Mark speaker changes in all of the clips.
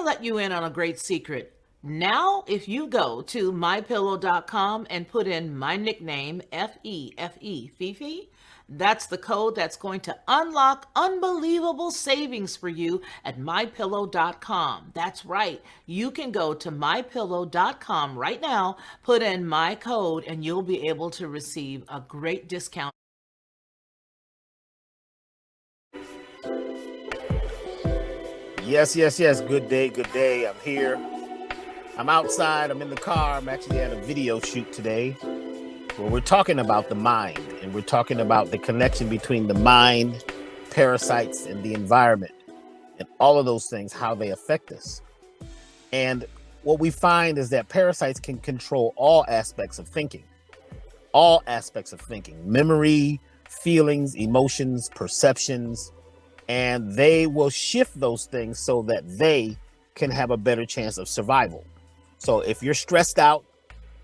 Speaker 1: let you in on a great secret. Now, if you go to mypillow.com and put in my nickname, FEFE, Fifi, that's the code that's going to unlock unbelievable savings for you at mypillow.com. That's right. You can go to mypillow.com right now, put in my code, and you'll be able to receive a great discount.
Speaker 2: Yes, yes, yes. Good day, good day. I'm here. I'm outside. I'm in the car. I'm actually at a video shoot today where we're talking about the mind, and we're talking about the connection between the mind, parasites, and the environment, and all of those things, how they affect us. And what we find is that parasites can control all aspects of thinking, memory, feelings, emotions, perceptions, and they will shift those things so that they can have a better chance of survival. So if you're stressed out,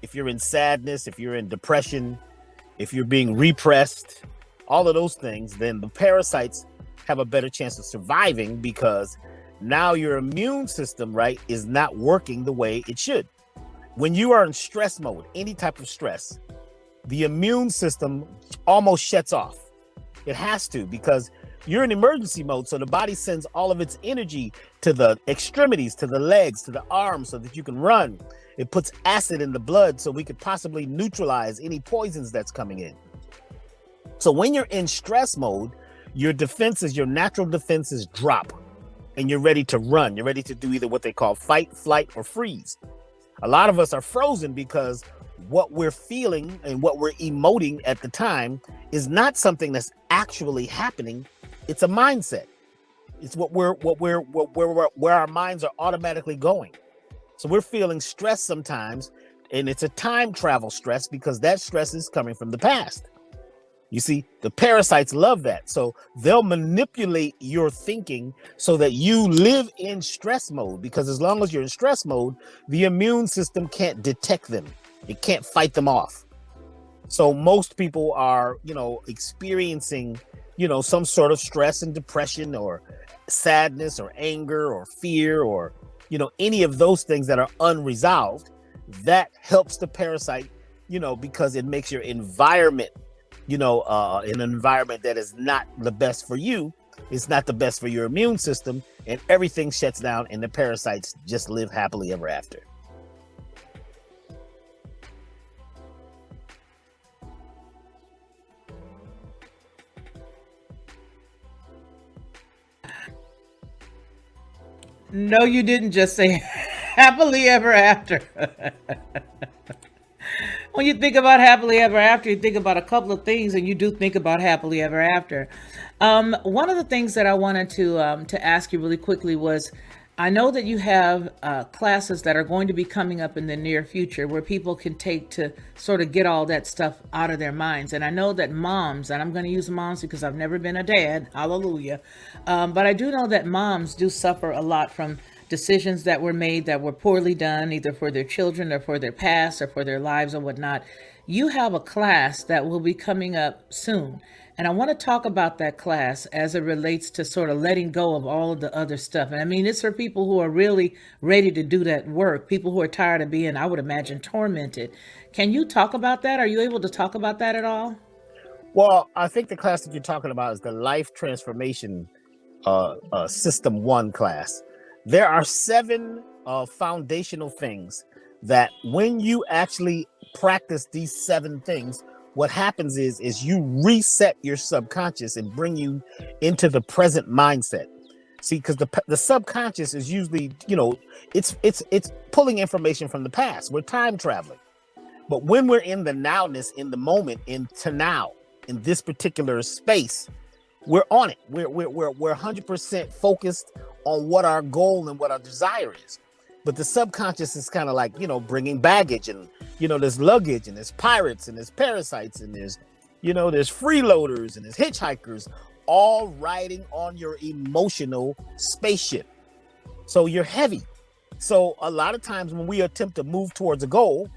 Speaker 2: if you're in sadness, if you're in depression, if you're being repressed, all of those things, then the parasites have a better chance of surviving because now your immune system, right, is not working the way it should. When you are in stress mode, any type of stress, the immune system almost shuts off. It has to, because you're in emergency mode. So the body sends all of its energy to the extremities, to the legs, to the arms, so that you can run. It puts acid in the blood so we could possibly neutralize any poisons that's coming in. So when you're in stress mode, your defenses, your natural defenses drop, and you're ready to run. You're ready to do either what they call fight, flight, or freeze. A lot of us are frozen because what we're feeling and what we're emoting at the time is not something that's actually happening. It's a mindset. It's where our minds are automatically going. So we're feeling stress sometimes, and it's a time travel stress because that stress is coming from the past. You see, the parasites love that. So they'll manipulate your thinking so that you live in stress mode, because as long as you're in stress mode, the immune system can't detect them. It can't fight them off. So most people are, experiencing, some sort of stress and depression or sadness or anger or fear or, any of those things that are unresolved. That helps the parasite, because it makes your environment, an environment that is not the best for you. It's not the best for your immune system, and everything shuts down and the parasites just live happily ever after.
Speaker 1: No, you didn't just say happily ever after. When you think about happily ever after, you think about a couple of things, and you do think about happily ever after. One of the things that I wanted to ask you really quickly was, I know that you have classes that are going to be coming up in the near future where people can take to sort of get all that stuff out of their minds. And I know that moms, and I'm going to use moms because I've never been a dad, hallelujah. But I do know that moms do suffer a lot from decisions that were made that were poorly done, either for their children or for their past or for their lives or whatnot. You have a class that will be coming up soon. And I want to talk about that class as it relates to sort of letting go of all of the other stuff. And I mean, it's for people who are really ready to do that work, people who are tired of being, I would imagine, tormented. Can you talk about that? Are you able to talk about that at all?
Speaker 2: Well, I think the class that you're talking about is the Life Transformation System 1 class. There are 7 foundational things that when you actually practice these 7 things, what happens is you reset your subconscious and bring you into the present mindset. See, because the subconscious is usually, it's pulling information from the past. We're time traveling. But when we're in the nowness, in the moment, into now, in this particular space, we're on it. We're 100% focused on what our goal and what our desire is. But the subconscious is kind of like, bringing baggage, and, there's luggage, and there's pirates, and there's parasites, and there's freeloaders, and there's hitchhikers, all riding on your emotional spaceship. So you're heavy. So a lot of times when we attempt to move towards a goal,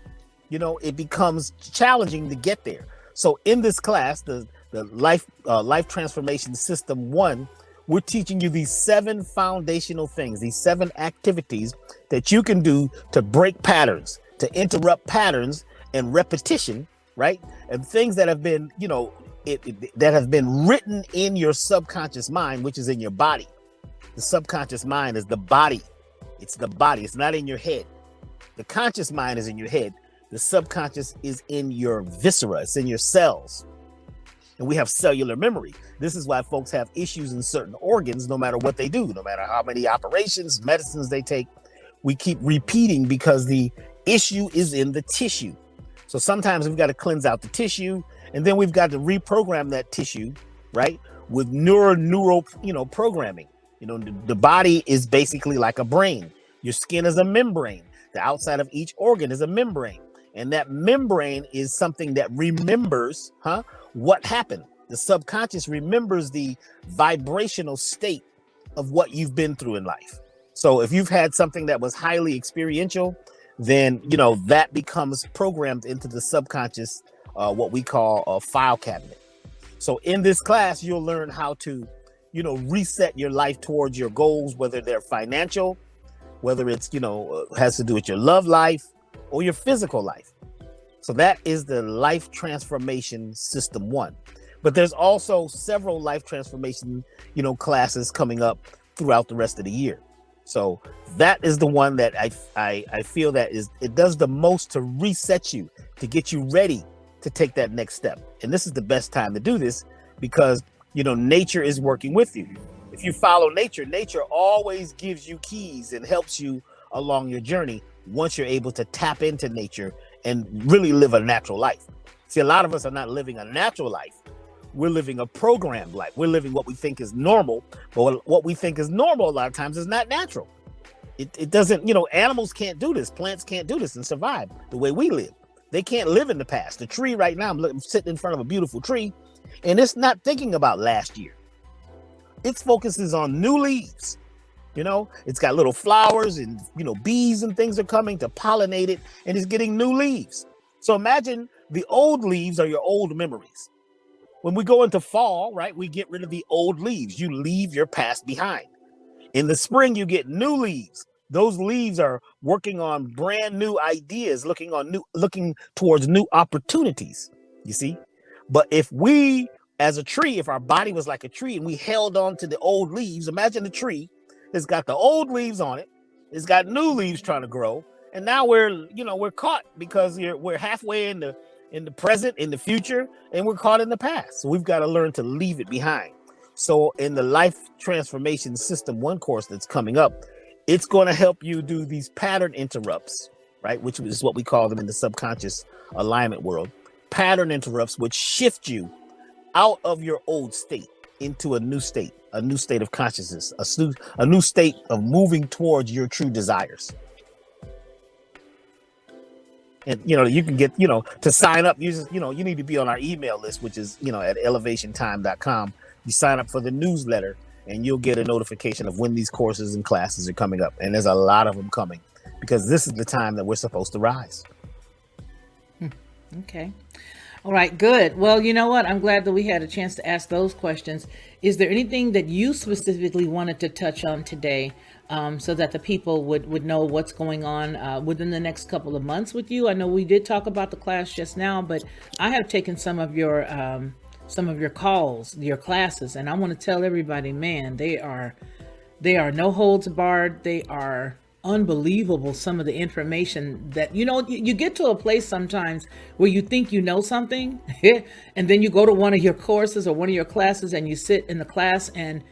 Speaker 2: it becomes challenging to get there. So in this class, the Life Transformation System 1, we're teaching you these 7 foundational things, these 7 activities that you can do to break patterns, to interrupt patterns and repetition, right? And things that have been, that have been written in your subconscious mind, which is in your body. The subconscious mind is the body. It's the body. It's not in your head. The conscious mind is in your head. The subconscious is in your viscera. It's in your cells. And we have cellular memory. This is why folks have issues in certain organs, no matter what they do, no matter how many operations, medicines they take. We keep repeating because the issue is in the tissue. So sometimes we've got to cleanse out the tissue, and then we've got to reprogram that tissue, right? With neural, programming. The body is basically like a brain. Your skin is a membrane. The outside of each organ is a membrane. And that membrane is something that remembers, what happened. The subconscious remembers the vibrational state of what you've been through in life. So if you've had something that was highly experiential, then, that becomes programmed into the subconscious, what we call a file cabinet. So in this class, you'll learn how to, reset your life towards your goals, whether they're financial, whether it's, has to do with your love life or your physical life. So that is the life transformation system 1. But there's also several life transformation, classes coming up throughout the rest of the year. So that is the one that I feel that it does the most to reset you, to get you ready to take that next step. And this is the best time to do this because, nature is working with you. If you follow nature, nature always gives you keys and helps you along your journey once you're able to tap into nature and really live a natural life. See, a lot of us are not living a natural life. We're living a programmed life. We're living what we think is normal, but what we think is normal a lot of times is not natural. It doesn't, animals can't do this. Plants can't do this and survive the way we live. They can't live in the past. The tree right now, I'm sitting in front of a beautiful tree, and it's not thinking about last year. Its focus is on new leaves. It's got little flowers and, bees and things are coming to pollinate it, and it's getting new leaves. So imagine the old leaves are your old memories. When we go into fall, right, we get rid of the old leaves. You leave your past behind. In the spring, you get new leaves. Those leaves are working on brand new ideas, looking towards new opportunities, you see? But if we, as a tree, if our body was like a tree and we held on to the old leaves, imagine a tree. It's got the old leaves on it. It's got new leaves trying to grow. And now we're caught because we're halfway in the present, in the future, and we're caught in the past. So we've got to learn to leave it behind. So in the Life Transformation System 1 course that's coming up, it's going to help you do these pattern interrupts, right? Which is what we call them in the subconscious alignment world. Pattern interrupts, which shift you out of your old state into a new state of consciousness, a new state of moving towards your true desires. And, you can get, to sign up, you need to be on our email list, which is, at elevationtime.com. You sign up for the newsletter and you'll get a notification of when these courses and classes are coming up. And there's a lot of them coming because this is the time that we're supposed to rise.
Speaker 1: Okay. All right, good. Well, you know what? I'm glad that we had a chance to ask those questions. Is there anything that you specifically wanted to touch on today so that the people would know what's going on within the next couple of months with you? I know we did talk about the class just now, but I have taken some of your calls, your classes, and I want to tell everybody, man, they are no holds barred. They are unbelievable, some of the information that you get to a place sometimes where you think you know something and then you go to one of your courses or one of your classes and you sit in the class and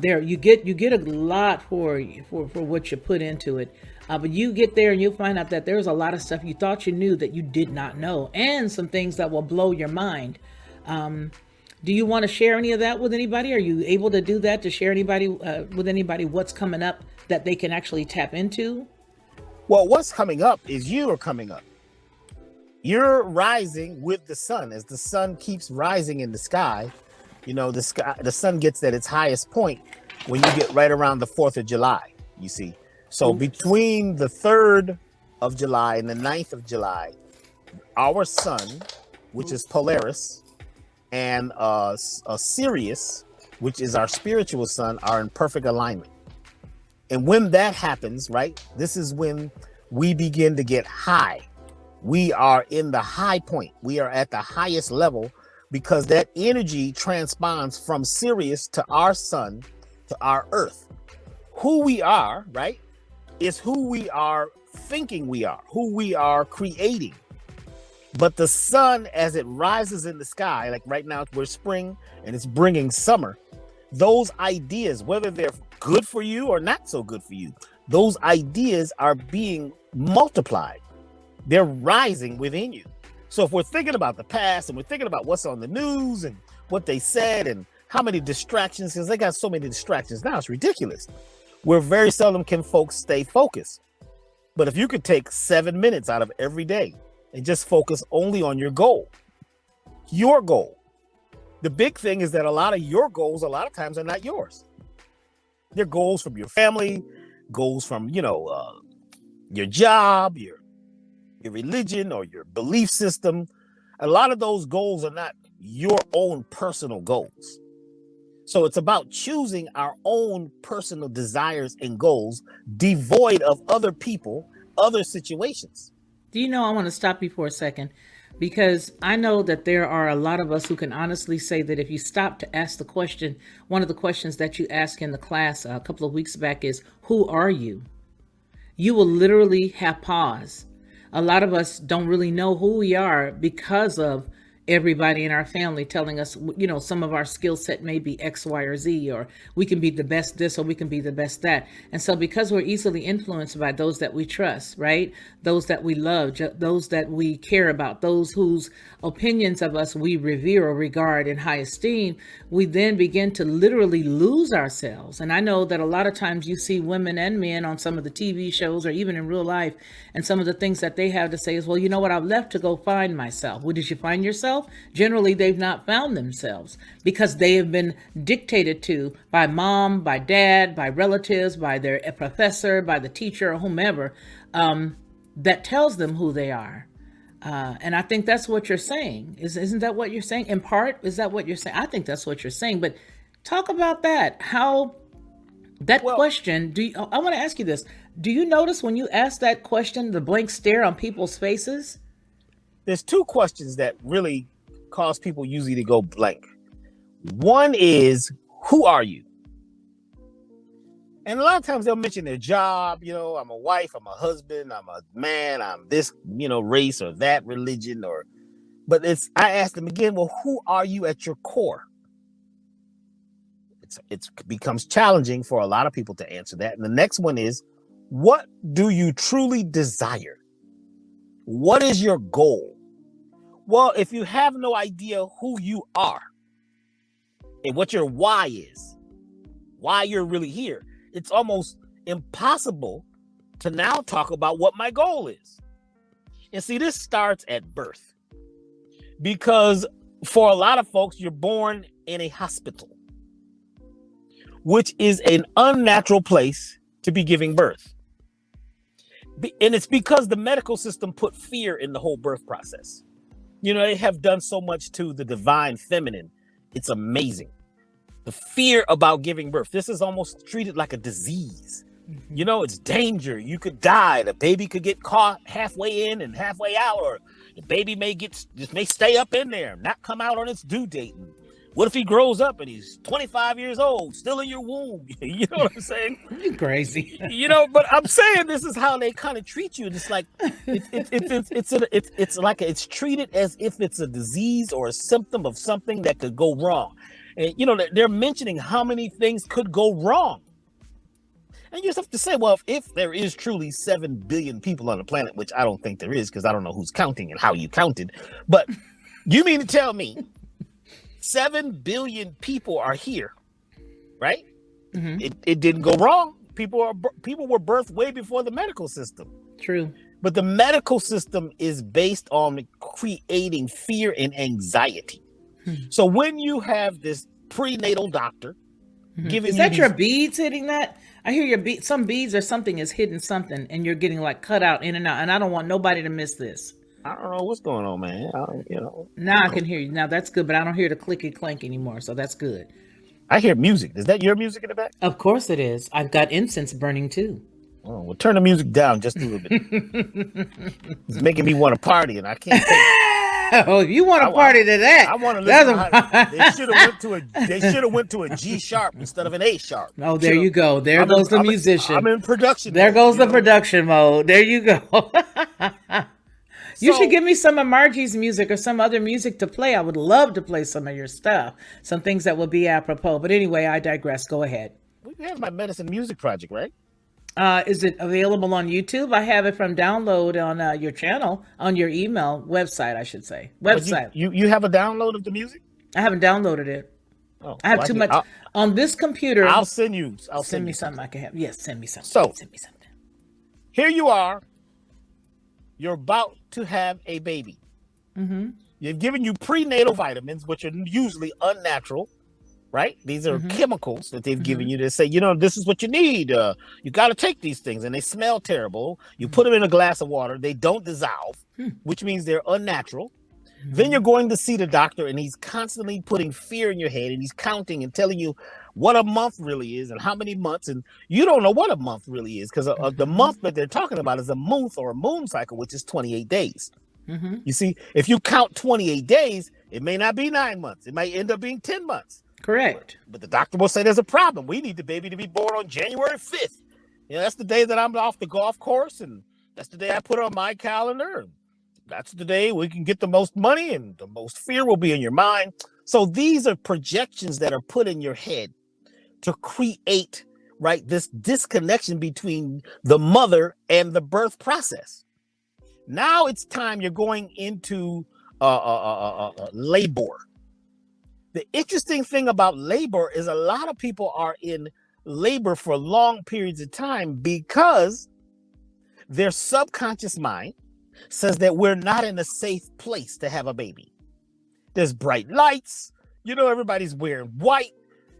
Speaker 1: there you get a lot for what you put into it, but you get there and you'll find out that there's a lot of stuff you thought you knew that you did not know, and some things that will blow your mind. Do you want to share any of that with anybody? Are you able to do that, to share with anybody what's coming up that they can actually tap into?
Speaker 2: Well, what's coming up is you are coming up. You're rising with the sun. As the sun keeps rising in the sky, the sun gets at its highest point when you get right around the 4th of July, you see. So between the 3rd of July and the 9th of July, our sun, which is Polaris, and Sirius, which is our spiritual sun, are in perfect alignment. And when that happens, right, this is when we begin to get high. We are in the high point. We are at the highest level because that energy transponds from Sirius to our sun to our earth. Who we are, right, is who we are thinking we are, who we are creating. But the sun, as it rises in the sky, like right now we're spring and it's bringing summer, those ideas, whether they're good for you or not so good for you, those ideas are being multiplied. They're rising within you. So if we're thinking about the past and we're thinking about what's on the news and what they said and how many distractions, because they got so many distractions now, it's ridiculous. Where very seldom can folks stay focused. But if you could take 7 minutes out of every day and just focus only on your goal. The big thing is that a lot of your goals, a lot of times, are not yours. They're goals from your family, goals from, your job, your religion, or your belief system. A lot of those goals are not your own personal goals. So it's about choosing our own personal desires and goals, devoid of other people, other situations.
Speaker 1: Do you know, I want to stop you for a second because I know that there are a lot of us who can honestly say that if you stop to ask the question, one of the questions that you asked in the class a couple of weeks back is, who are you? You will literally have pause. A lot of us don't really know who we are because of everybody in our family telling us, some of our skill set may be X, Y, or Z, or we can be the best this, or we can be the best that. And so because we're easily influenced by those that we trust, right? Those that we love, those that we care about, those whose opinions of us we revere or regard in high esteem, we then begin to literally lose ourselves. And I know that a lot of times you see women and men on some of the TV shows or even in real life, and some of the things that they have to say is, well, you know what, I've left to go find myself. Well, did you find yourself? Generally, they've not found themselves because they have been dictated to by mom, by dad, by relatives, by their professor, by the teacher, or whomever that tells them who they are. And I think that's what you're saying. Isn't that what you're saying? In part, is that what you're saying? I think that's what you're saying. But talk about that. How that question, I want to ask you this. Do you notice when you ask that question, the blank stare on people's faces?
Speaker 2: There's two questions that really cause people usually to go blank. One is, who are you? And a lot of times they'll mention their job. I'm a wife, I'm a husband, I'm a man, I'm this, race or that religion, but I ask them again, well, who are you at your core? It becomes challenging for a lot of people to answer that. And the next one is, what do you truly desire? What is your goal? Well, if you have no idea who you are and what your why is, why you're really here, it's almost impossible to now talk about what my goal is. And see, this starts at birth because for a lot of folks, you're born in a hospital, which is an unnatural place to be giving birth. And it's because the medical system put fear in the whole birth process. They have done so much to the divine feminine. It's amazing. The fear about giving birth. This is almost treated like a disease. Mm-hmm. It's danger. You could die. The baby could get caught halfway in and halfway out, or the baby may stay up in there, not come out on its due date. And what if he grows up and he's 25 years old, still in your womb? You know what I'm saying?
Speaker 1: You're crazy.
Speaker 2: But I'm saying this is how they kind of treat you. It's like it's treated as if it's a disease or a symptom of something that could go wrong. And they're mentioning how many things could go wrong. And you just have to say, well, if there is truly 7 billion people on the planet, which I don't think there is, because I don't know who's counting and how you counted, but you mean to tell me 7 billion people are here, right? Mm-hmm. It didn't go wrong. People were birthed way before the medical system.
Speaker 1: True.
Speaker 2: But the medical system is based on creating fear and anxiety. Mm-hmm. So when you have this prenatal doctor giving
Speaker 1: is that your beads hitting that? I hear your some beads or something is hitting something, and you're getting like cut out in and out. And I don't want nobody to miss this.
Speaker 2: I don't know what's going on, man.
Speaker 1: Now I can hear you. Now that's good, but I don't hear the clicky clank anymore, so that's good.
Speaker 2: I hear music. Is that your music in the back?
Speaker 1: Of course it is. I've got incense burning too.
Speaker 2: Oh, well, turn the music down just a little bit. It's making me want to party, and I can't take.
Speaker 1: Oh, if you want to party to that,
Speaker 2: I want to listen. They should have went to a G sharp instead of an A sharp.
Speaker 1: Oh, there you go. There goes the musician.
Speaker 2: I'm in production.
Speaker 1: There goes the production mode. There you go. You should give me some of Margie's music or some other music to play. I would love to play some of your stuff, some things that would be apropos. But anyway, I digress. Go ahead.
Speaker 2: We have my medicine music project, right?
Speaker 1: Is it available on YouTube? I have it from download on your channel, on your email website, I should say. Website.
Speaker 2: You have a download of the music?
Speaker 1: I haven't downloaded it.
Speaker 2: Oh,
Speaker 1: I have too much on this computer.
Speaker 2: I'll send you.
Speaker 1: Send me something I can have. Yes, send me something.
Speaker 2: So,
Speaker 1: send me something.
Speaker 2: Here you are. You're about to have a baby.
Speaker 1: Mm-hmm.
Speaker 2: You've given you prenatal vitamins, which are usually unnatural, right? These are chemicals that they've given you to say, this is what you need. You got to take these things, and they smell terrible. You put them in a glass of water. They don't dissolve, which means they're unnatural. Then you're going to see the doctor, and he's constantly putting fear in your head, and he's counting and telling you what a month really is and how many months. And you don't know what a month really is, because the month that they're talking about is a month or a moon cycle, which is 28 days. You see, if you count 28 days, it may not be 9 months. It might end up being 10 months.
Speaker 1: Correct.
Speaker 2: But the doctor will say there's a problem. We need the baby to be born on January 5th. That's the day that I'm off the golf course, and that's the day I put on my calendar. That's the day we can get the most money, and the most fear will be in your mind. So these are projections that are put in your head to create, right, this disconnection between the mother and the birth process. Now it's time you're going into labor. The interesting thing about labor is a lot of people are in labor for long periods of time because their subconscious mind says that we're not in a safe place to have a baby. There's bright lights, everybody's wearing white,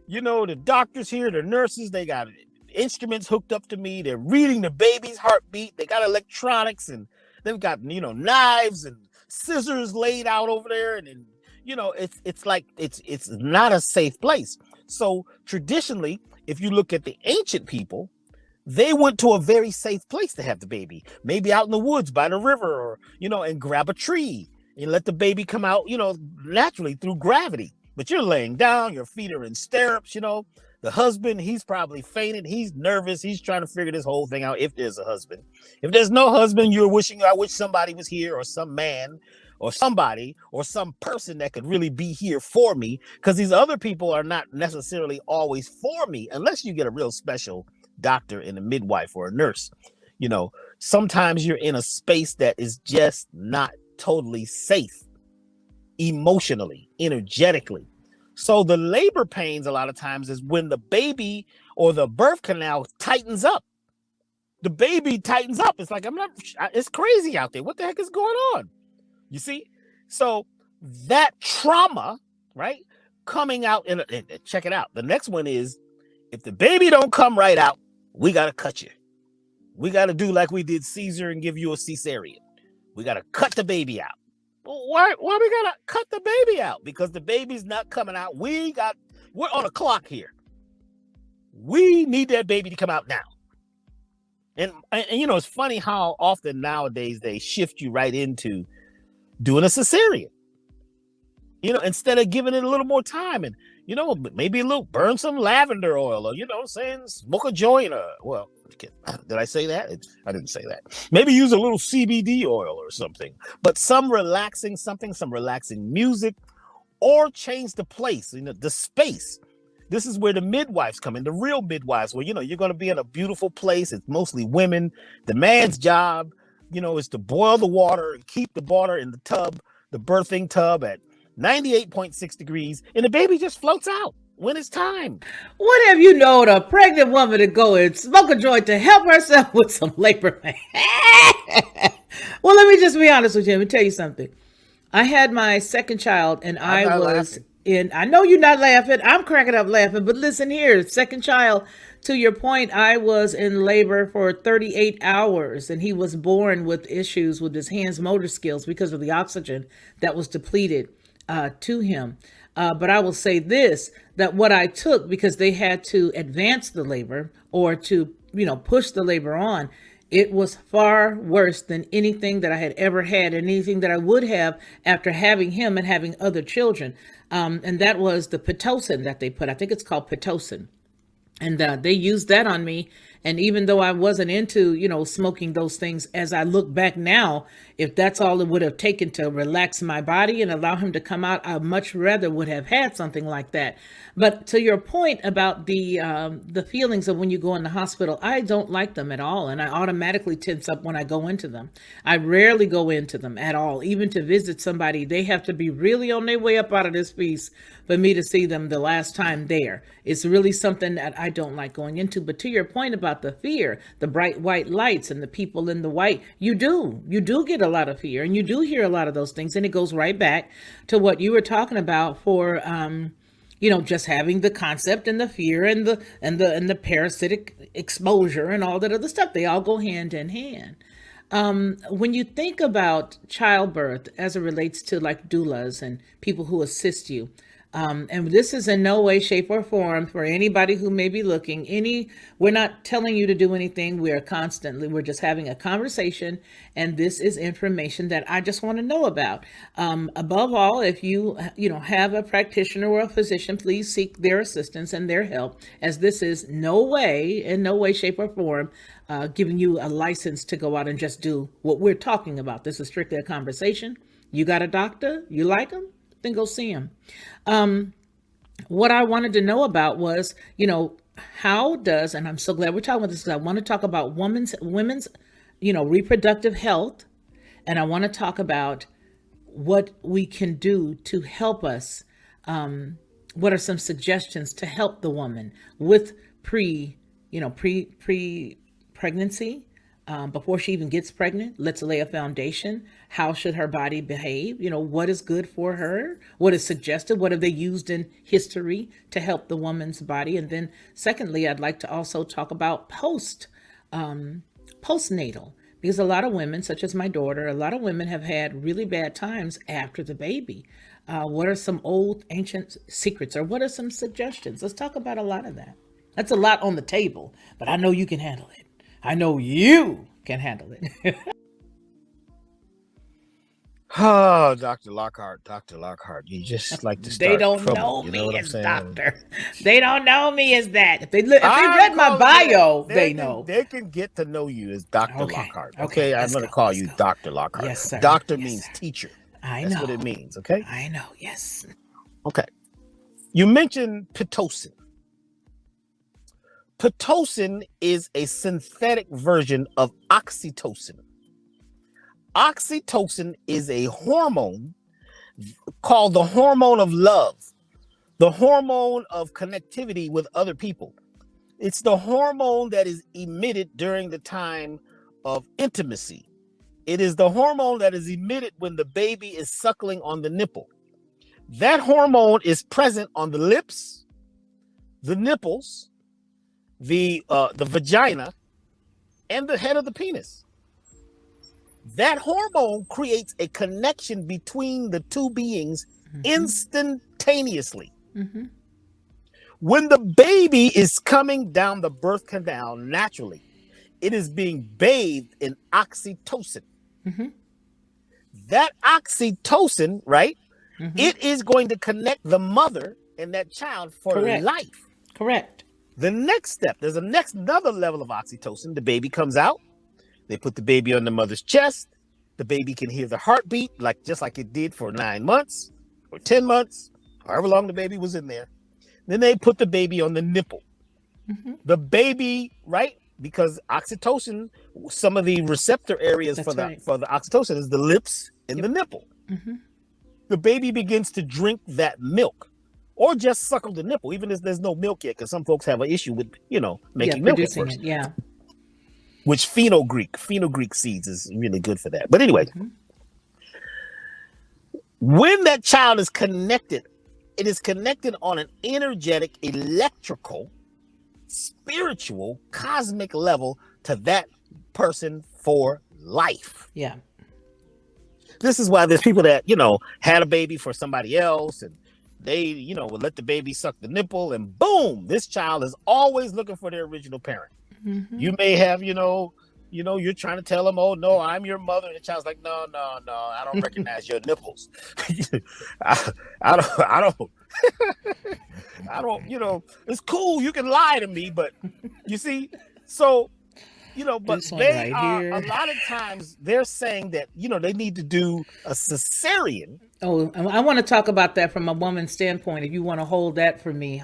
Speaker 2: the doctors here, the nurses, they got instruments hooked up to me. They're reading the baby's heartbeat. They got electronics, and they've got, knives and scissors laid out over there. And it's like, it's not a safe place. So traditionally, if you look at the ancient people, they went to a very safe place to have the baby, maybe out in the woods by the river, or, and grab a tree and let the baby come out, naturally through gravity. But you're laying down, your feet are in stirrups, the husband, he's probably fainted. He's nervous. He's trying to figure this whole thing out. If there's a husband, if there's no husband, I wish somebody was here, or some man or somebody or some person that could really be here for me. Because these other people are not necessarily always for me, unless you get a real special doctor and a midwife or a nurse. Sometimes you're in a space that is just not totally safe emotionally, energetically. So the labor pains a lot of times is when the baby or the birth canal tightens up. The baby tightens up. It's like, it's crazy out there. What the heck is going on? You see? So that trauma, right, coming out, and check it out. The next one is, if the baby don't come right out, we got to cut you. We got to do like we did Caesar and give you a cesarean. We got to cut the baby out. Well, why we got to cut the baby out? Because the baby's not coming out. We're on a clock here. We need that baby to come out now. And it's funny how often nowadays they shift you right into doing a cesarean. Instead of giving it a little more time, and maybe burn some lavender oil, or smoke a joint. Did I say that? I didn't say that. Maybe use a little CBD oil or something. But some relaxing music, or change the place, the space. This is where the midwives come in, the real midwives, where you're going to be in a beautiful place. It's mostly women. The man's job, is to boil the water and keep the water in the tub, the birthing tub, at 98.6 degrees, and the baby just floats out when it's time.
Speaker 1: What have you known a pregnant woman to go and smoke a joint to help herself with some labor pain? Well, let me just be honest with you. Let me tell you something. I had my second child, and I was laughing. I know you're not laughing. I'm cracking up laughing, but listen here, second child, to your point, I was in labor for 38 hours, and he was born with issues with his hands motor skills because of the oxygen that was depleted to him. But I will say this, that what I took, because they had to advance the labor or to, push the labor on, it was far worse than anything that I had ever had, and anything that I would have after having him and having other children. And that was the Pitocin that they put. I think it's called Pitocin. And they used that on me. And even though I wasn't into, smoking those things, as I look back now, if that's all it would have taken to relax my body and allow him to come out, I much rather would have had something like that. But to your point about the feelings of when you go in the hospital, I don't like them at all. And I automatically tense up when I go into them. I rarely go into them at all. Even to visit somebody, they have to be really on their way up out of this piece for me to see them the last time there. It's really something that I don't like going into. But to your point about the fear, the bright white lights and the people in the white, you do get a lot of fear, and you do hear a lot of those things. And it goes right back to what you were talking about for, just having the concept and the fear and the parasitic exposure and all that other stuff. They all go hand in hand. When you think about childbirth as it relates to like doulas and people who assist you, and this is in no way, shape, or form for anybody who may be looking. We're not telling you to do anything. We're just having a conversation, and this is information that I just want to know about. Above all, if you have a practitioner or a physician, please seek their assistance and their help, as this is in no way, shape, or form giving you a license to go out and just do what we're talking about. This is strictly a conversation. You got a doctor, you like him, then go see him. What I wanted to know about was, how does, and I'm so glad we're talking about this, because I want to talk about women's, reproductive health. And I want to talk about what we can do to help us. What are some suggestions to help the woman with pre-pregnancy, before she even gets pregnant? Let's lay a foundation. How should her body behave? What is good for her? What is suggested? What have they used in history to help the woman's body? And then secondly, I'd like to also talk about postnatal, because a lot of women, such as my daughter, a lot of women have had really bad times after the baby. What are some old ancient secrets, or what are some suggestions? Let's talk about a lot of that. That's a lot on the table, but I know you can handle it. I know you can handle it.
Speaker 2: Oh, Dr. Lockhart, you just like to start
Speaker 1: They don't
Speaker 2: trouble.
Speaker 1: know
Speaker 2: You know
Speaker 1: me
Speaker 2: what I'm
Speaker 1: as
Speaker 2: saying?
Speaker 1: doctor. They don't know me as that. If they read my bio, they know.
Speaker 2: They can get to know you as Dr.
Speaker 1: Okay.
Speaker 2: Lockhart.
Speaker 1: Okay,
Speaker 2: I'm
Speaker 1: let's
Speaker 2: going to
Speaker 1: go,
Speaker 2: call
Speaker 1: let's
Speaker 2: you
Speaker 1: go.
Speaker 2: Dr. Lockhart.
Speaker 1: Yes, sir.
Speaker 2: Doctor
Speaker 1: Yes,
Speaker 2: means
Speaker 1: sir.
Speaker 2: teacher.
Speaker 1: I
Speaker 2: That's
Speaker 1: know.
Speaker 2: what it means, okay?
Speaker 1: I know, yes.
Speaker 2: Okay. You mentioned Pitocin. Pitocin is a synthetic version of oxytocin. Oxytocin is a hormone called the hormone of love, the hormone of connectivity with other people. It's the hormone that is emitted during the time of intimacy. It is the hormone that is emitted when the baby is suckling on the nipple. That hormone is present on the lips, the nipples, the vagina, and the head of the penis. That hormone creates a connection between the two beings instantaneously.
Speaker 1: Mm-hmm.
Speaker 2: When the baby is coming down the birth canal naturally, it is being bathed in oxytocin.
Speaker 1: Mm-hmm.
Speaker 2: That oxytocin, right?
Speaker 1: Mm-hmm.
Speaker 2: It is going to connect the mother and that child for
Speaker 1: Correct.
Speaker 2: life.
Speaker 1: Correct.
Speaker 2: The next step, there's another level of oxytocin. The baby comes out. They put the baby on the mother's chest. The baby can hear the heartbeat, just like it did for 9 months or 10 months, however long the baby was in there. Then they put the baby on the nipple.
Speaker 1: Mm-hmm.
Speaker 2: The baby, right? Because oxytocin, some of the receptor areas for the oxytocin is the lips and the nipple.
Speaker 1: Mm-hmm.
Speaker 2: The baby begins to drink that milk, or just suckle the nipple, even if there's no milk yet, because some folks have an issue with, making milk at first.
Speaker 1: Yeah.
Speaker 2: Which fenugreek seeds is really good for that. But anyway, when that child is connected, it is connected on an energetic, electrical, spiritual, cosmic level to that person for life.
Speaker 1: Yeah.
Speaker 2: This is why there's people that, had a baby for somebody else, and they, would let the baby suck the nipple, and boom, this child is always looking for their original parent. You may have, you're trying to tell them, oh no, I'm your mother, and the child's like, no, I don't recognize your nipples. I don't, it's cool, you can lie to me, but you see, so, but they are, a lot of times they're saying that, they need to do a cesarean.
Speaker 1: Oh, I want to talk about that from a woman's standpoint. If you want to hold that for me,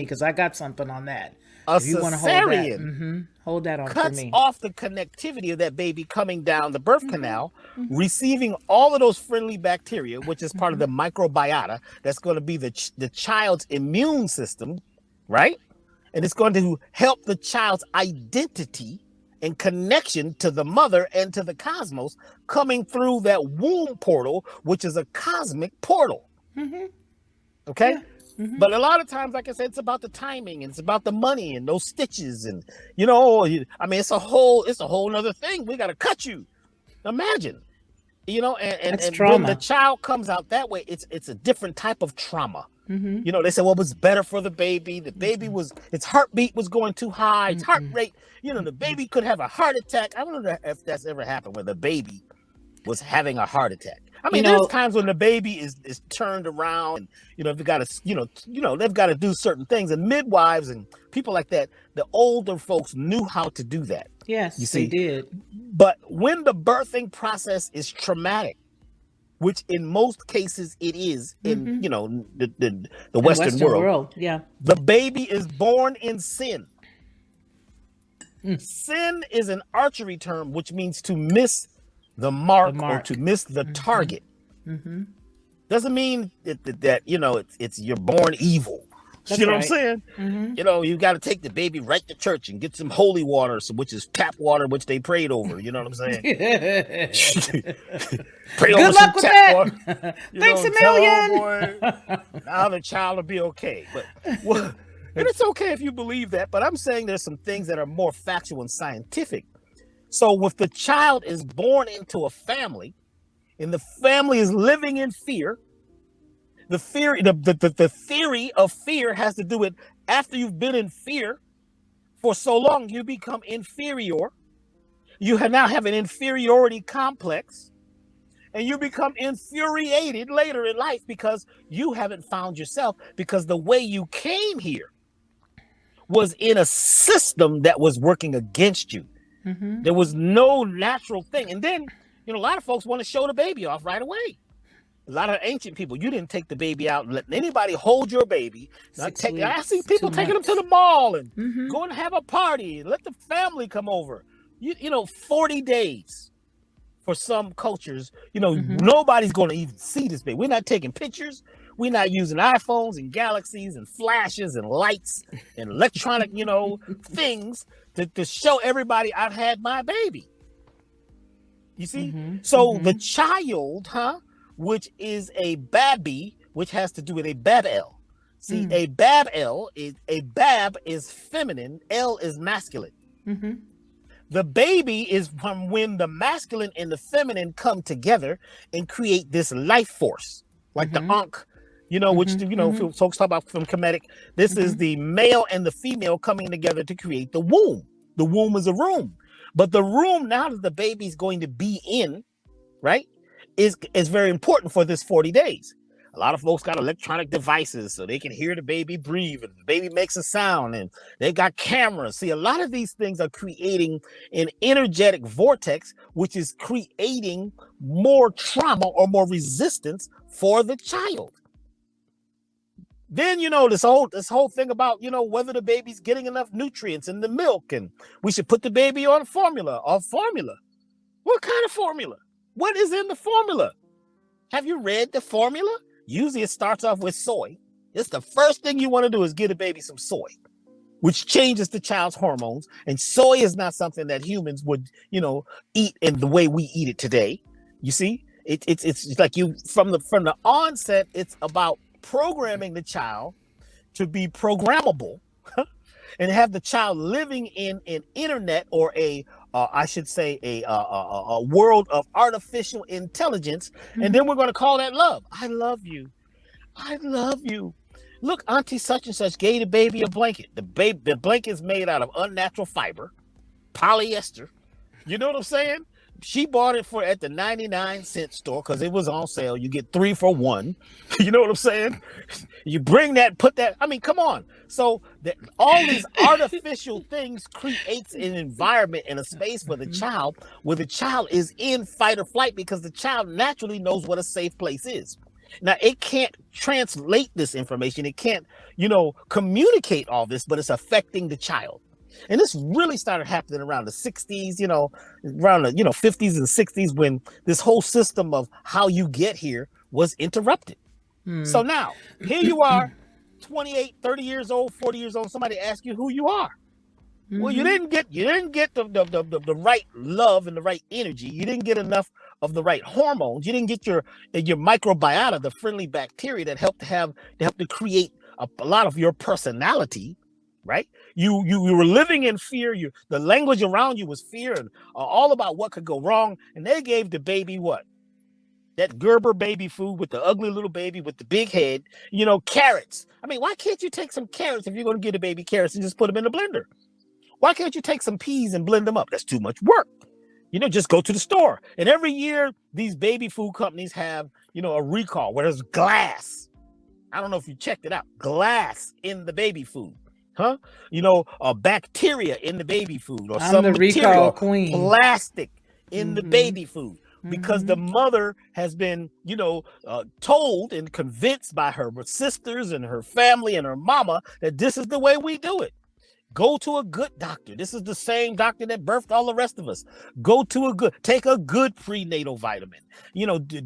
Speaker 1: because I got something on that.
Speaker 2: A cesarean
Speaker 1: hold that on
Speaker 2: cuts
Speaker 1: for me.
Speaker 2: off the connectivity of that baby coming down the birth canal, receiving all of those friendly bacteria, which is part of the microbiota. That's going to be the child's immune system, right? And it's going to help the child's identity and connection to the mother and to the cosmos coming through that womb portal, which is a cosmic portal. Okay? Yeah. But a lot of times, like I said, it's about the timing and it's about the money and those stitches. And, it's a whole nother thing. We got to cut you. Imagine, and when the child comes out that way, it's a different type of trauma. They say, well, it was better for the baby. The baby its heartbeat was going too high. Its heart rate, the baby could have a heart attack. I wonder if that's ever happened where the baby was having a heart attack. I mean, there's times when the baby is turned around and, they've got to do certain things, and midwives and people like that, the older folks knew how to do that.
Speaker 1: Yes, you see, they did.
Speaker 2: But when the birthing process is traumatic, which in most cases it is in, the Western world. Yeah. The baby is born in sin. Sin is an archery term, which means to miss the mark or to miss the target. Doesn't mean that it's you're born evil. That's what I'm saying? You got to take the baby right to church and get some holy water, which is tap water, which they prayed over. You know what I'm saying? Pray
Speaker 1: Good
Speaker 2: over
Speaker 1: luck with that.
Speaker 2: Water,
Speaker 1: Thanks a million.
Speaker 2: Boy, now the child will be okay. But and it's okay if you believe that. But I'm saying there's some things that are more factual and scientific. So if the child is born into a family, and the family is living in fear, the theory of fear has to do with after you've been in fear for so long, you become inferior. You now have an inferiority complex, and you become infuriated later in life because you haven't found yourself, because the way you came here was in a system that was working against you. There was no natural thing. And then, a lot of folks want to show the baby off right away. A lot of ancient people, you didn't take the baby out and let anybody hold your baby. I see people taking them to the mall and going to have a party and let the family come over. 40 days for some cultures, nobody's going to even see this baby. We're not taking pictures. We're not using iPhones and Galaxies and flashes and lights and electronic, things to show everybody I've had my baby. You see? So the child, which is a baby, which has to do with a babel. See, a babel is feminine, L is masculine. The baby is from when the masculine and the feminine come together and create this life force, like the Ankh, which folks talk about from Kemetic. This is the male and the female coming together to create the womb. The womb is a room, but the room now that the baby's going to be in, right, is very important for this 40 days. A lot of folks got electronic devices so they can hear the baby breathe and the baby makes a sound, and they've got cameras. See, a lot of these things are creating an energetic vortex, which is creating more trauma or more resistance for the child. Then, this whole thing about, whether the baby's getting enough nutrients in the milk, and we should put the baby on formula. What kind of formula? What is in the formula? Have you read the formula? Usually it starts off with soy. It's the first thing you want to do is get a baby some soy, which changes the child's hormones. And soy is not something that humans would, eat in the way we eat it today. You see, it's like from the onset, it's about programming the child to be programmable and have the child living in an internet or a world of artificial intelligence. And then we're going to call that love. I love you. I love you. Look, Auntie such and such gave the baby a blanket. The blanket's made out of unnatural fiber, polyester. You know what I'm saying? She bought it for at the 99-cent store because it was on sale. You get 3 for 1. You know what I'm saying? You bring that, put that. I mean, come on. So all these artificial things creates an environment and a space for the child where the child is in fight or flight because the child naturally knows what a safe place is. Now, it can't translate this information. It can't, communicate all this, but it's affecting the child. And this really started happening around the 60s, around the, 50s and 60s when this whole system of how you get here was interrupted. So now, here you are, 28, 30 years old, 40 years old, somebody asks you who you are. Well, you didn't get the right love and the right energy. You didn't get enough of the right hormones. You didn't get your microbiota, the friendly bacteria that help to create a lot of your personality, right? You were living in fear. The language around you was fear and all about what could go wrong. And they gave the baby what? That Gerber baby food with the ugly little baby with the big head, carrots. I mean, why can't you take some carrots if you're going to give the baby carrots and just put them in the blender? Why can't you take some peas and blend them up? That's too much work. Just go to the store. And every year, these baby food companies have, a recall where there's glass. I don't know if you checked it out. Glass in the baby food. Huh? Bacteria in the baby food or some material, plastic in the baby food. Because the mother has been, told and convinced by her sisters and her family and her mama that this is the way we do it. Go to a good doctor. This is the same doctor that birthed all the rest of us. Take a good prenatal vitamin.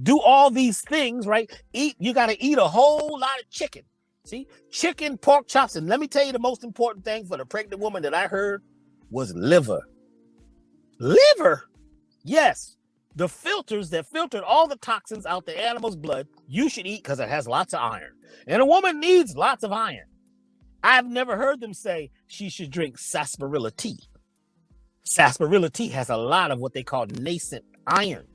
Speaker 2: Do all these things, right? You got to eat a whole lot of chicken. See, chicken, pork chops. And let me tell you the most important thing for the pregnant woman that I heard was liver. Liver? Yes. The filters that filtered all the toxins out the animal's blood, you should eat because it has lots of iron. And a woman needs lots of iron. I've never heard them say she should drink sarsaparilla tea. Sarsaparilla tea has a lot of what they call nascent iron.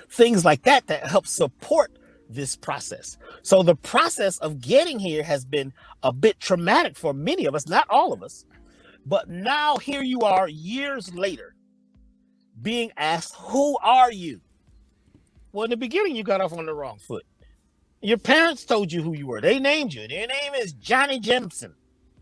Speaker 2: Things like that help support this process. So the process of getting here has been a bit traumatic for many of us, not all of us. But now here you are years later being asked, who are you? Well, in the beginning, you got off on the wrong foot. Your parents told you who you were. They named you. Their name is Johnny Jimson.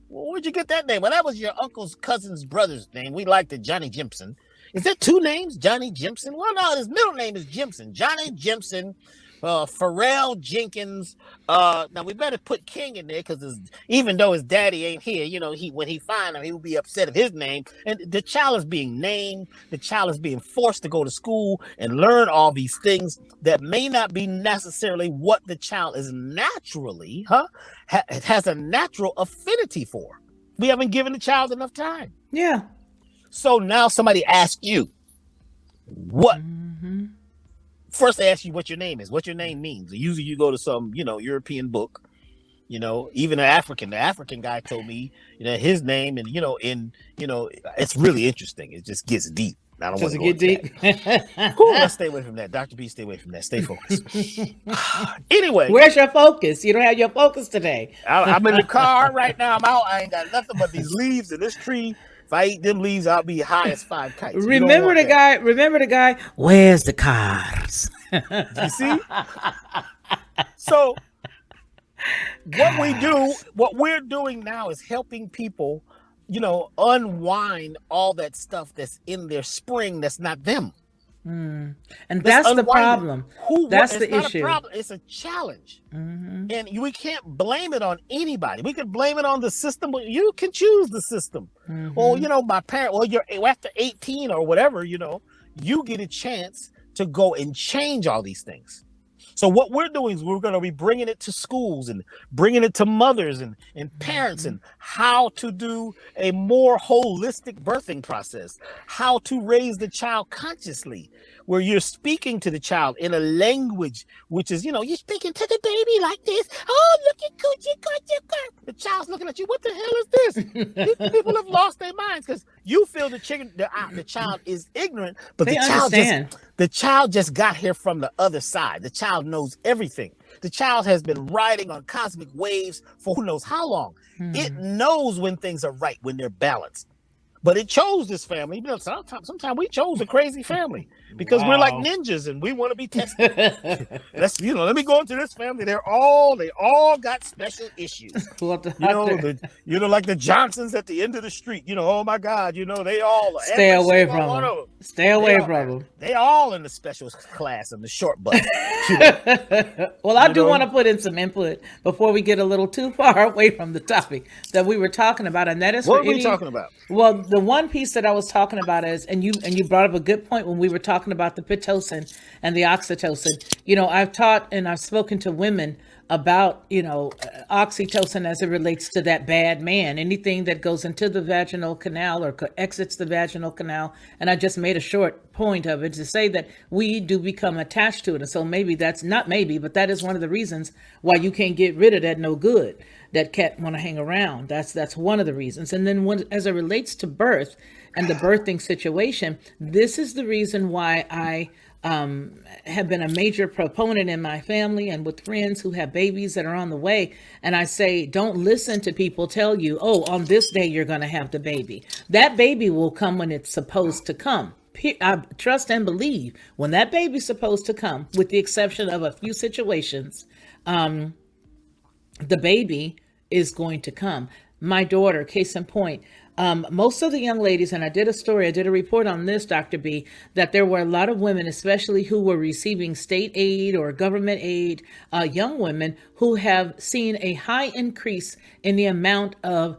Speaker 2: Well, where'd you get that name? Well, that was your uncle's cousin's brother's name. We liked it, Johnny Jimson. Is there 2 names, Johnny Jimson? Well, no, his middle name is Jimson. Johnny Jimson, Pharrell Jenkins. Now, we better put King in there because even though his daddy ain't here, when he find him, he will be upset of his name. And the child is being named. The child is being forced to go to school and learn all these things that may not be necessarily what the child is naturally, has a natural affinity for. We haven't given the child enough time.
Speaker 1: Yeah.
Speaker 2: So now somebody asks you, what? First, they ask you what your name is, what your name means. Usually you go to some, European book, even the African guy told me, his name and, it's really interesting. It just gets deep. I don't want to get deep. Let's stay away from that. Dr. B, stay away from that. Stay focused. Anyway.
Speaker 1: Where's your focus? You don't have your focus today.
Speaker 2: I'm in the car right now. I'm out. I ain't got nothing but these leaves in this tree. If I eat them leaves, I'll be high as 5 kites.
Speaker 1: Remember the guy. Where's the cars?
Speaker 2: You see? So what we're doing now is helping people, unwind all that stuff that's in their spring that's not them.
Speaker 1: And that's the problem. That's the issue.
Speaker 2: It's a challenge. And we can't blame it on anybody. We could blame it on the system, but you can choose the system. Or, my parent, you're after 18 or whatever, you get a chance to go and change all these things. So what we're doing is we're going to be bringing it to schools and bringing it to mothers and parents and how to do a more holistic birthing process, how to raise the child consciously, where you're speaking to the child in a language, which is, you're speaking to the baby like this. Oh, look at Coochie. The child's looking at you. What the hell is this? These people have lost their minds because you feel the child is ignorant, but the child just got here from the other side. The child knows everything. The child has been riding on cosmic waves for who knows how long. It knows when things are right, when they're balanced. But it chose this family. Sometimes we chose a crazy family because we're like ninjas and we want to be tested. Let me go into this family. They all got special issues. Like the Johnsons at the end of the street. Oh my God, they all
Speaker 1: stay away from them. Stay away from them.
Speaker 2: They all in the special class and the short bus.
Speaker 1: Well, I do want to put in some input before we get a little too far away from the topic that we were talking about, and that is
Speaker 2: what are we talking about?
Speaker 1: Well, the one piece that I was talking about is, and you brought up a good point when we were talking about the Pitocin and the oxytocin. I've taught and I've spoken to women about, oxytocin as it relates to that bad man, anything that goes into the vaginal canal or exits the vaginal canal. And I just made a short point of it to say that we do become attached to it. And so but that is one of the reasons why you can't get rid of that no good, that cat want to hang around. That's one of the reasons. And then as it relates to birth and the birthing situation, this is the reason why I have been a major proponent in my family and with friends who have babies that are on the way. And I say, don't listen to people tell you, oh, on this day, you're going to have the baby. That baby will come when it's supposed to come. I trust and believe when that baby's supposed to come, with the exception of a few situations, the baby is going to come. My daughter, case in point, most of the young ladies, and I did a report on this, Dr. B, that there were a lot of women, especially who were receiving state aid or government aid, young women who have seen a high increase in the amount of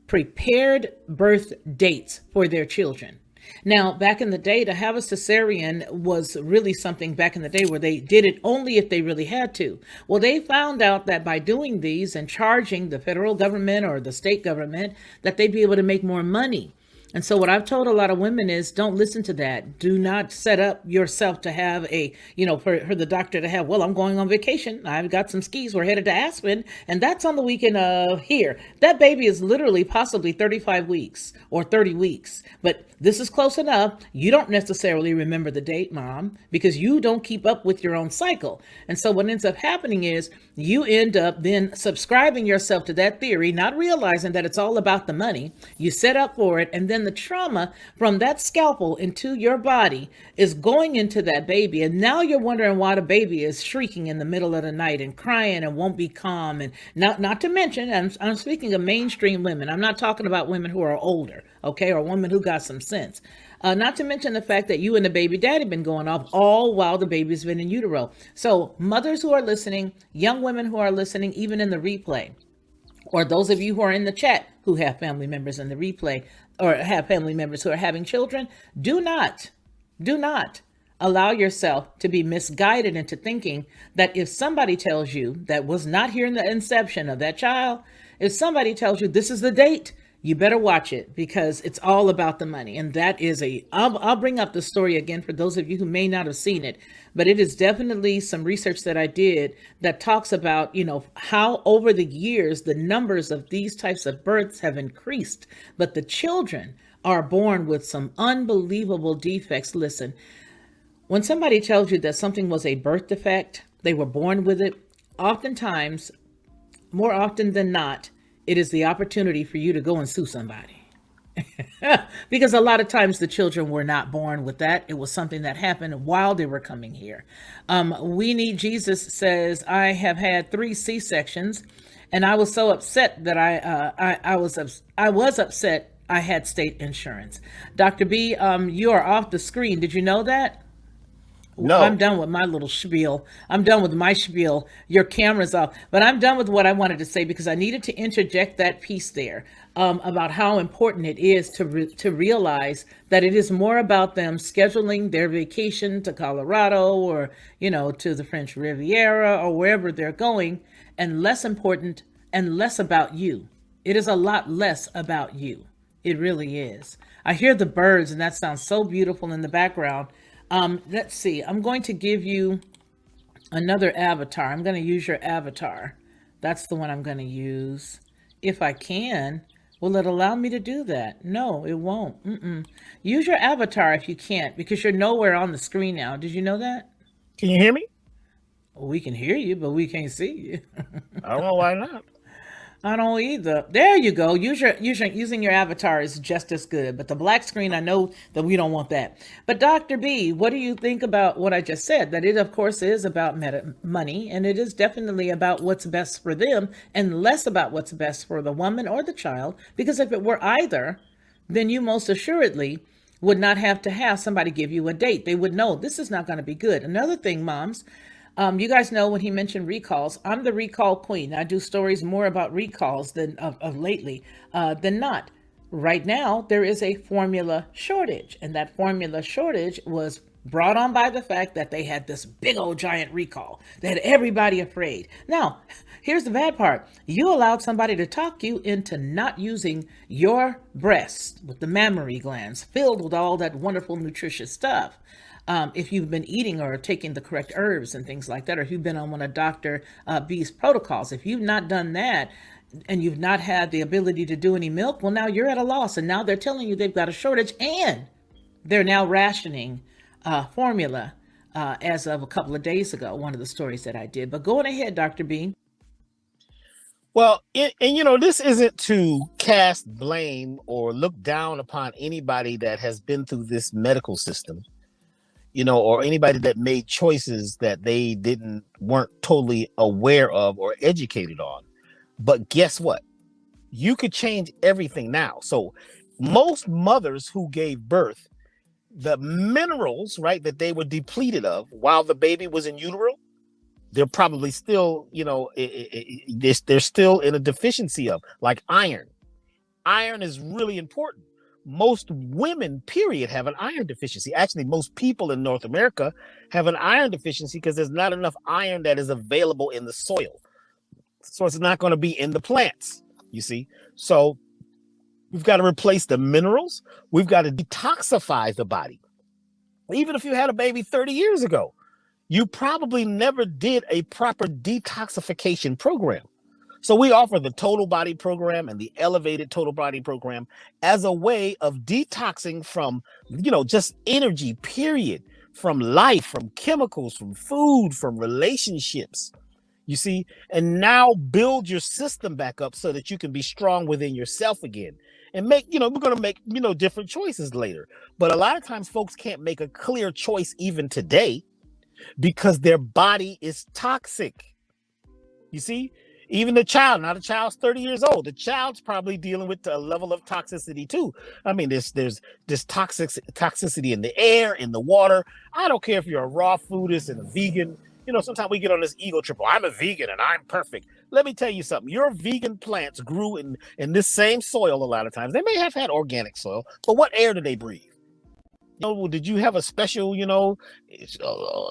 Speaker 1: prepared birth dates for their children. Now, back in the day, to have a cesarean was really something back in the day where they did it only if they really had to. Well, they found out that by doing these and charging the federal government or the state government, that they'd be able to make more money. And so what I've told a lot of women is, don't listen to that. Do not set up yourself to have for the doctor to have, well, I'm going on vacation. I've got some skis. We're headed to Aspen. And that's on the weekend of here. That baby is literally possibly 35 weeks or 30 weeks. But this is close enough. You don't necessarily remember the date, Mom, because you don't keep up with your own cycle. And so what ends up happening is you end up then subscribing yourself to that theory, not realizing that it's all about the money. You set up for it, and then the trauma from that scalpel into your body is going into that baby. And now you're wondering why the baby is shrieking in the middle of the night and crying and won't be calm. And not to mention, I'm speaking of mainstream women. I'm not talking about women who are older, okay, or women who got some sense. Not to mention the fact that you and the baby daddy been going off all while the baby's been in utero. So mothers who are listening, young women who are listening, even in the replay, or those of you who are in the chat who have family members in the replay or have family members who are having children, do not allow yourself to be misguided into thinking that if somebody tells you that was not here in the inception of that child, if somebody tells you this is the date, you better watch it, because it's all about the money. And that is I'll bring up the story again for those of you who may not have seen it, but it is definitely some research that I did that talks about, how over the years, the numbers of these types of births have increased, but the children are born with some unbelievable defects. Listen, when somebody tells you that something was a birth defect, they were born with it, oftentimes, more often than not, it is the opportunity for you to go and sue somebody. Because a lot of times the children were not born with that. It was something that happened while they were coming here. We Need Jesus says, I have had 3 C-sections, and I was so upset that I was upset I had state insurance. Dr. B, you are off the screen. Did you know that?
Speaker 2: No.
Speaker 1: I'm done with my little spiel. I'm done with my spiel. Your camera's off. But I'm done with what I wanted to say, because I needed to interject that piece there about how important it is to realize that it is more about them scheduling their vacation to Colorado or, to the French Riviera or wherever they're going, and less important and less about you. It is a lot less about you. It really is. I hear the birds, and that sounds so beautiful in the background. Let's see. I'm going to give you another avatar. I'm going to use your avatar. That's the one I'm going to use. If I can, will it allow me to do that? No, it won't. Use your avatar if you can't, because you're nowhere on the screen now. Did you know that?
Speaker 2: Can you hear me?
Speaker 1: We can hear you, but we can't see you.
Speaker 2: I don't know why not.
Speaker 1: I don't either. There you go. Using your avatar is just as good. But the black screen, I know that we don't want that. But Dr. B, what do you think about what I just said? That it, of course, is about money, and it is definitely about what's best for them, and less about what's best for the woman or the child. Because if it were either, then you most assuredly would not have to have somebody give you a date. They would know this is not going to be good. Another thing, moms, you guys know when he mentioned recalls, I'm the recall queen. I do stories more about recalls than of lately than not. Right now, there is a formula shortage, and that formula shortage was brought on by the fact that they had this big old giant recall that had everybody afraid. Now, here's the bad part. You allowed somebody to talk you into not using your breast with the mammary glands filled with all that wonderful nutritious stuff. If you've been eating or taking the correct herbs and things like that, or if you've been on one of Dr. B's protocols, if you've not done that and you've not had the ability to do any milk, well, now you're at a loss. And now they're telling you they've got a shortage, and they're now rationing formula as of a couple of days ago, one of the stories that I did. But going ahead, Dr. B.
Speaker 2: Well, and this isn't to cast blame or look down upon anybody that has been through this medical system, or anybody that made choices that they weren't totally aware of or educated on. But guess what? You could change everything now. So most mothers who gave birth, the minerals, right, that they were depleted of while the baby was in utero, they're probably still, they're still in a deficiency of, like iron. Iron is really important. Most women, period, have an iron deficiency. Actually, most people in North America have an iron deficiency because there's not enough iron that is available in the soil. So it's not going to be in the plants, you see. So we've got to replace the minerals. We've got to detoxify the body. Even if you had a baby 30 years ago, you probably never did a proper detoxification program. So we offer the total body program and the elevated total body program as a way of detoxing from, just energy, period, from life, from chemicals, from food, from relationships, you see, and now build your system back up so that you can be strong within yourself again and make, we're going to make, different choices later. But a lot of times folks can't make a clear choice even today because their body is toxic. You see? Even the child, now the child's 30 years old, the child's probably dealing with a level of toxicity too. I mean, there's this toxicity in the air, in the water. I don't care if you're a raw foodist and a vegan. Sometimes we get on this ego trip. I'm a vegan and I'm perfect. Let me tell you something. Your vegan plants grew in this same soil a lot of times. They may have had organic soil, but what air do they breathe? Did you have a special,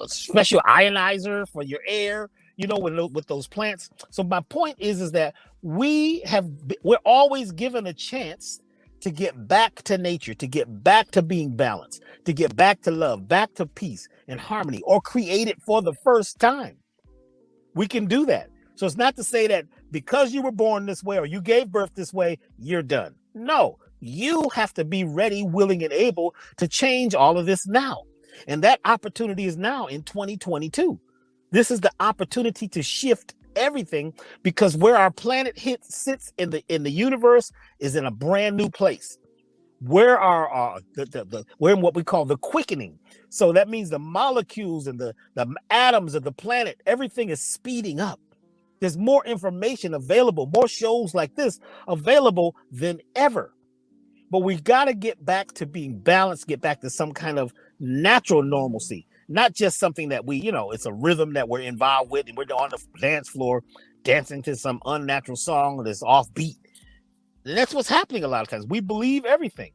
Speaker 2: special ionizer for your air? With those plants. So my point is that we're always given a chance to get back to nature, to get back to being balanced, to get back to love, back to peace and harmony, or create it for the first time. We can do that. So it's not to say that because you were born this way or you gave birth this way, you're done. No, you have to be ready, willing, and able to change all of this now. And that opportunity is now in 2022. This is the opportunity to shift everything because where our planet sits in the universe is in a brand new place. Where we're in what we call the quickening. So that means the molecules and the atoms of the planet, everything is speeding up. There's more information available, more shows like this available than ever. But we got to get back to being balanced, get back to some kind of natural normalcy. Not just something that it's a rhythm that we're involved with and we're on the dance floor dancing to some unnatural song that's offbeat. And that's what's happening a lot of times. We believe everything.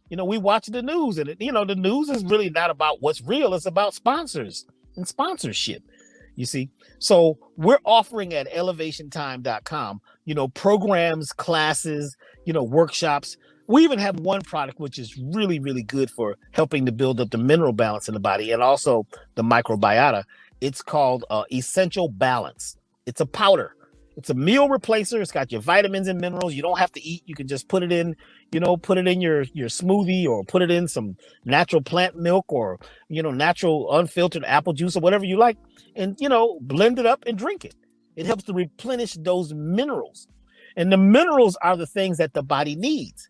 Speaker 2: We watch the news and the news is really not about what's real. It's about sponsors and sponsorship, you see. So we're offering at elevationtime.com, programs, classes, workshops. We even have one product which is really, really good for helping to build up the mineral balance in the body and also the microbiota. It's called Essential Balance. It's a powder. It's a meal replacer. It's got your vitamins and minerals. You don't have to eat. You can just put it in, put it in your smoothie, or put it in some natural plant milk, or, natural unfiltered apple juice, or whatever you like, and, blend it up and drink it. It helps to replenish those minerals. And the minerals are the things that the body needs.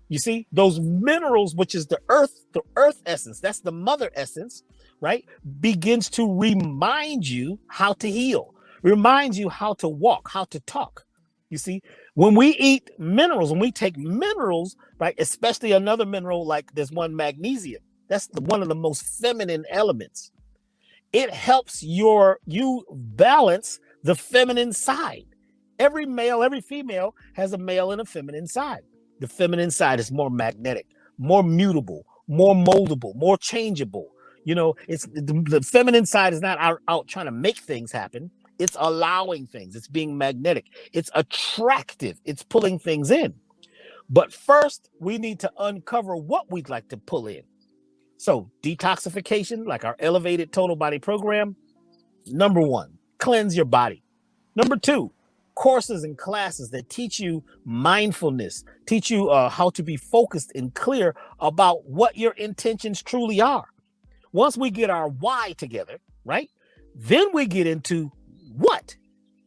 Speaker 2: You see, those minerals, which is the earth essence, that's the mother essence, right? Begins to remind you how to heal, reminds you how to walk, how to talk. You see, when we eat minerals, when we take minerals, right, especially another mineral like this one, magnesium, that's one of the most feminine elements. It helps you balance the feminine side. Every male, every female has a male and a feminine side. The feminine side is more magnetic, more mutable, more moldable, more changeable. It's the feminine side is not out trying to make things happen. It's allowing things. It's being magnetic. It's attractive. It's pulling things in. But first, we need to uncover what we'd like to pull in. So detoxification, like our elevated total body program. Number 1, cleanse your body. Number 2, courses and classes that teach you mindfulness, teach you how to be focused and clear about what your intentions truly are. Once we get our why together, right, then we get into what.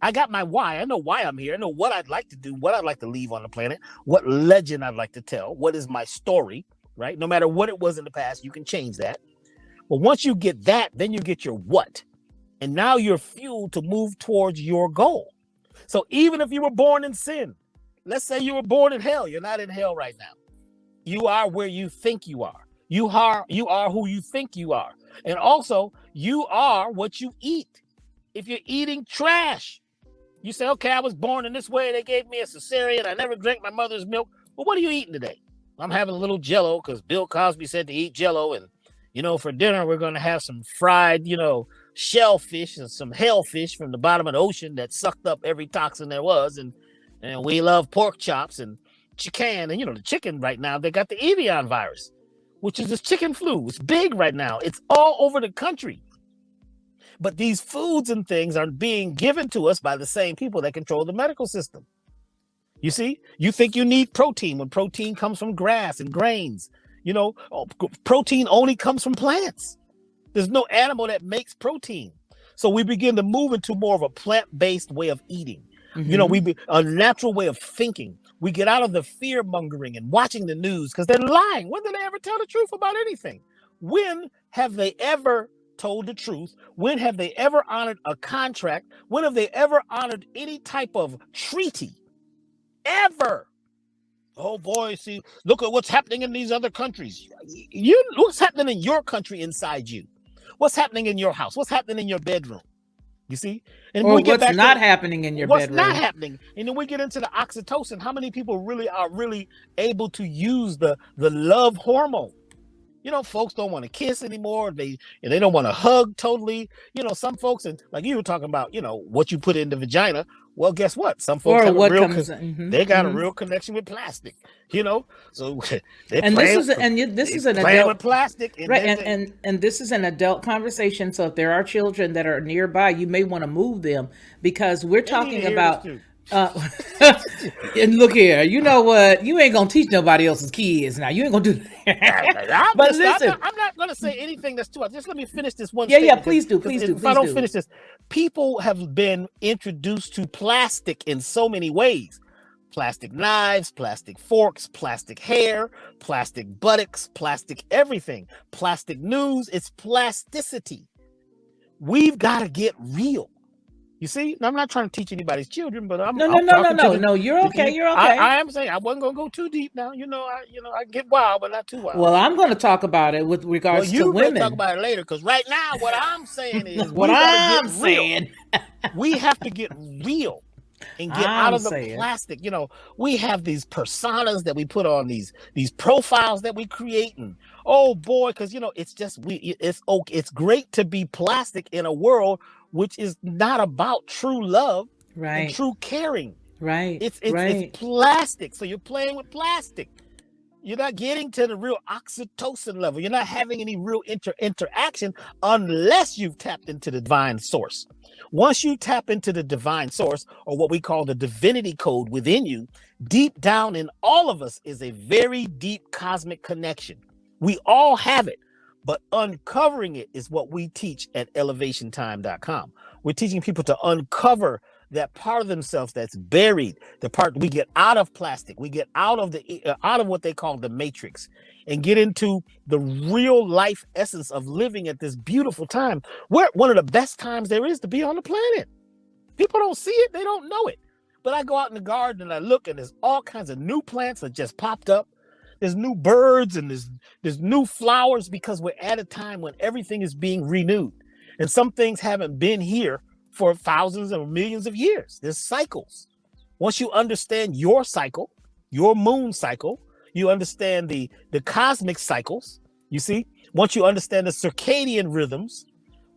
Speaker 2: I got my why. I know why I'm here. I know what I'd like to do, what I'd like to leave on the planet, what legend I'd like to tell, what is my story, right? No matter what it was in the past, you can change that. But once you get that, then you get your what. And now you're fueled to move towards your goal. So even if you were born in sin, let's say you were born in hell, you're not in hell right now. You are where you think you are. You are who you think you are. And also, you are what you eat. If you're eating trash, you say, okay, I was born in this way. They gave me a cesarean. I never drank my mother's milk. Well, what are you eating today? I'm having a little Jell-O because Bill Cosby said to eat Jell-O. And, for dinner, we're going to have some fried, shellfish and some hellfish from the bottom of the ocean that sucked up every toxin there was. And we love pork chops and chicken. And, the chicken right now, they got the avian virus, which is this chicken flu. It's big right now. It's all over the country. But these foods and things are being given to us by the same people that control the medical system. You see, you think you need protein when protein comes from grass and grains. Protein only comes from plants. There's no animal that makes protein. So we begin to move into more of a plant-based way of eating. Mm-hmm. A natural way of thinking. We get out of the fear mongering and watching the news because they're lying. When do they ever tell the truth about anything? When have they ever told the truth? When have they ever honored a contract? When have they ever honored any type of treaty? Ever? Oh boy, see, look at what's happening in these other countries. What's happening in your country inside you? What's happening in your house? What's happening in your bedroom? You see? And
Speaker 1: or what's not happening in your bedroom.
Speaker 2: What's not happening. And then we get into the oxytocin. How many people really are able to use the love hormone? Folks don't want to kiss anymore. They don't want to hug totally. Some folks, and like you were talking about, what you put in the vagina. Well, guess what? Some folks have they got a real connection with plastic. So
Speaker 1: this is an adult
Speaker 2: with plastic,
Speaker 1: right? And this is an adult conversation. So if there are children that are nearby, you may want to move them because we're talking about. And look here, you know what? You ain't gonna teach nobody else's kids now. You ain't gonna do that.
Speaker 2: But listen, I'm not gonna say anything that's too. Just let me finish this one. Yeah,
Speaker 1: please do.
Speaker 2: If I don't finish this, people have been introduced to plastic in so many ways: plastic knives, plastic forks, plastic hair, plastic buttocks, plastic everything, plastic news. It's plasticity. We've got to get real. You see, I'm not trying to teach anybody's children, but
Speaker 1: no. You're okay. You're okay.
Speaker 2: I am saying I wasn't gonna go too deep now. I get wild, but not too wild.
Speaker 1: Well, I'm going to talk about it with regards to women.
Speaker 2: You talk about it later, because right now, what I'm saying is we have to get real and get out of the plastic. We have these personas that we put on these profiles that we create, and oh boy, because it's just it's great to be plastic in a world which is not about true love, right, and true caring.
Speaker 1: Right.
Speaker 2: It's plastic. So you're playing with plastic. You're not getting to the real oxytocin level. You're not having any real interaction unless you've tapped into the divine source. Once you tap into the divine source, or what we call the divinity code within you, deep down in all of us is a very deep cosmic connection. We all have it, but uncovering it is what we teach at elevationtime.com. We're teaching people to uncover that part of themselves that's buried, the part we get out of plastic, we get out of what they call the matrix, and get into the real life essence of living at this beautiful time. We're one of the best times there is to be on the planet. People don't see it, they don't know it. But I go out in the garden and I look, and there's all kinds of new plants that just popped up. There's new birds and there's new flowers, because we're at a time when everything is being renewed. And some things haven't been here for thousands or millions of years. There's cycles. Once you understand your cycle, your moon cycle, you understand the cosmic cycles, you see, once you understand the circadian rhythms,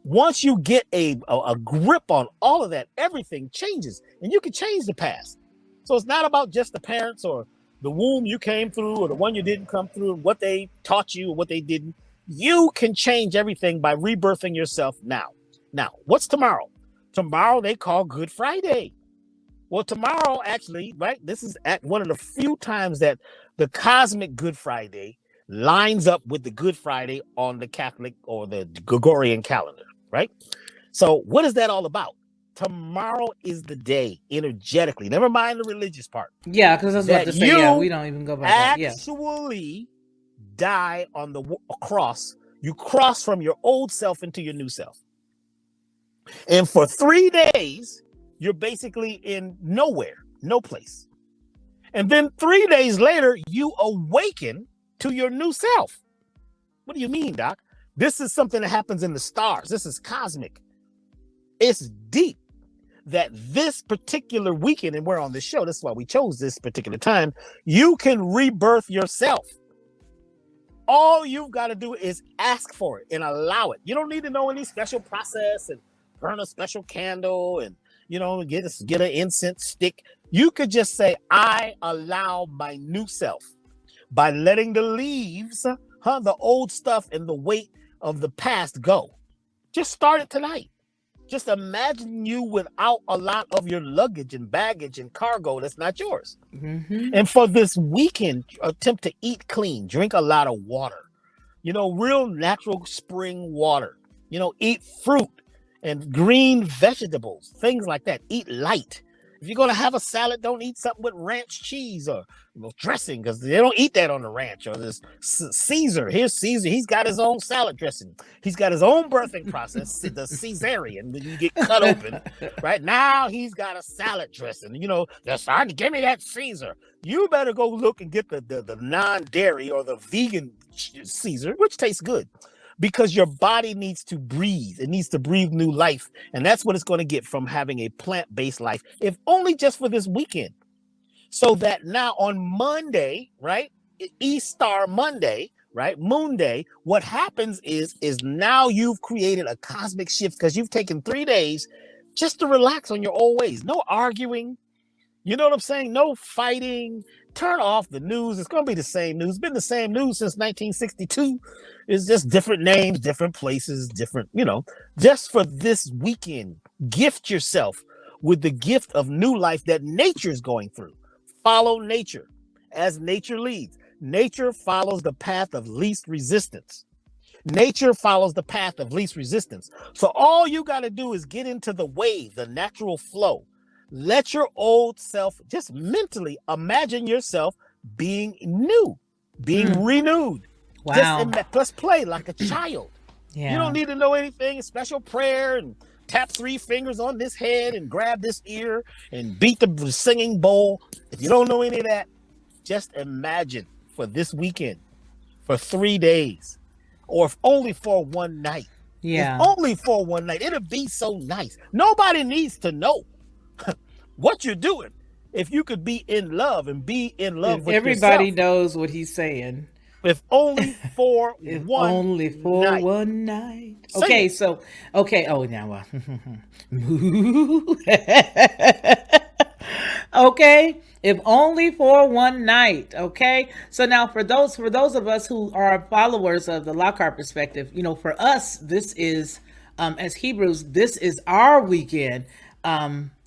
Speaker 2: once you get a grip on all of that, everything changes, and you can change the past. So it's not about just the parents or the womb you came through or the one you didn't come through, and what they taught you or what they didn't. You can change everything by rebirthing yourself now. Now, what's tomorrow? Tomorrow they call Good Friday. Well, tomorrow, actually, right, this is at one of the few times that the cosmic Good Friday lines up with the Good Friday on the Catholic or the Gregorian calendar, right? So what is that all about? Tomorrow is the day, energetically, never mind the religious part.
Speaker 1: Yeah, because I was about to say, yeah, we don't even go by that. Yeah.
Speaker 2: Actually die on the cross. You cross from your old self into your new self. And for 3 days, you're basically in nowhere, no place. And then 3 days later, you awaken to your new self. What do you mean, Doc? This is something that happens in the stars. This is cosmic. It's deep that this particular weekend, and we're on this show, this is why we chose this particular time, you can rebirth yourself. All you've got to do is ask for it and allow it. You don't need to know any special process and burn a special candle and, get an incense stick. You could just say, I allow my new self, by letting the leaves, the old stuff and the weight of the past go. Just start it tonight. Just imagine you without a lot of your luggage and baggage and cargo that's not yours. Mm-hmm. And for this weekend, attempt to eat clean, drink a lot of water, real natural spring water, eat fruit and green vegetables, things like that. Eat light. If you're going to have a salad, don't eat something with ranch cheese or dressing, because they don't eat that on the ranch. Or this Caesar. Here's Caesar. He's got his own salad dressing. He's got his own birthing process, the cesarean, when you get cut open. Right now, he's got a salad dressing. They're starting to give me that Caesar. You better go look and get the non-dairy or the vegan Caesar, which tastes good. Because your body needs to breathe. It needs to breathe new life. And that's what it's going to get from having a plant-based life, if only just for this weekend. So that now on Monday, right, Easter Monday, right, Moon Day, what happens is now you've created a cosmic shift, because you've taken 3 days just to relax on your old ways. No arguing. You know what I'm saying? No fighting. Turn off the news. It's going to be the same news. It's been the same news since 1962. It's just different names, different places, different, just for this weekend, gift yourself with the gift of new life that nature's going through. Follow nature as nature leads. Nature follows the path of least resistance. Nature follows the path of least resistance. So all you got to do is get into the wave, the natural flow. Let your old self, just mentally imagine yourself being new, being renewed.
Speaker 1: Wow.
Speaker 2: Just play like a child.
Speaker 1: Yeah.
Speaker 2: You don't need to know anything, a special prayer, and tap 3 fingers on this head and grab this ear and beat the singing bowl. If you don't know any of that, just imagine for this weekend, for 3 days, or if only for one night.
Speaker 1: Yeah.
Speaker 2: If only for one night. It'll be so nice. Nobody needs to know what you're doing. If you could be in love and be in love with
Speaker 1: everybody
Speaker 2: yourself,
Speaker 1: knows what he's saying.
Speaker 2: If only for
Speaker 1: if
Speaker 2: one
Speaker 1: only for
Speaker 2: night.
Speaker 1: one night.
Speaker 2: Sing
Speaker 1: Okay,
Speaker 2: it.
Speaker 1: so oh now okay. If only for one night, okay? So now for those of us who are followers of the Lockhart perspective, for us, this is as Hebrews, this is our weekend.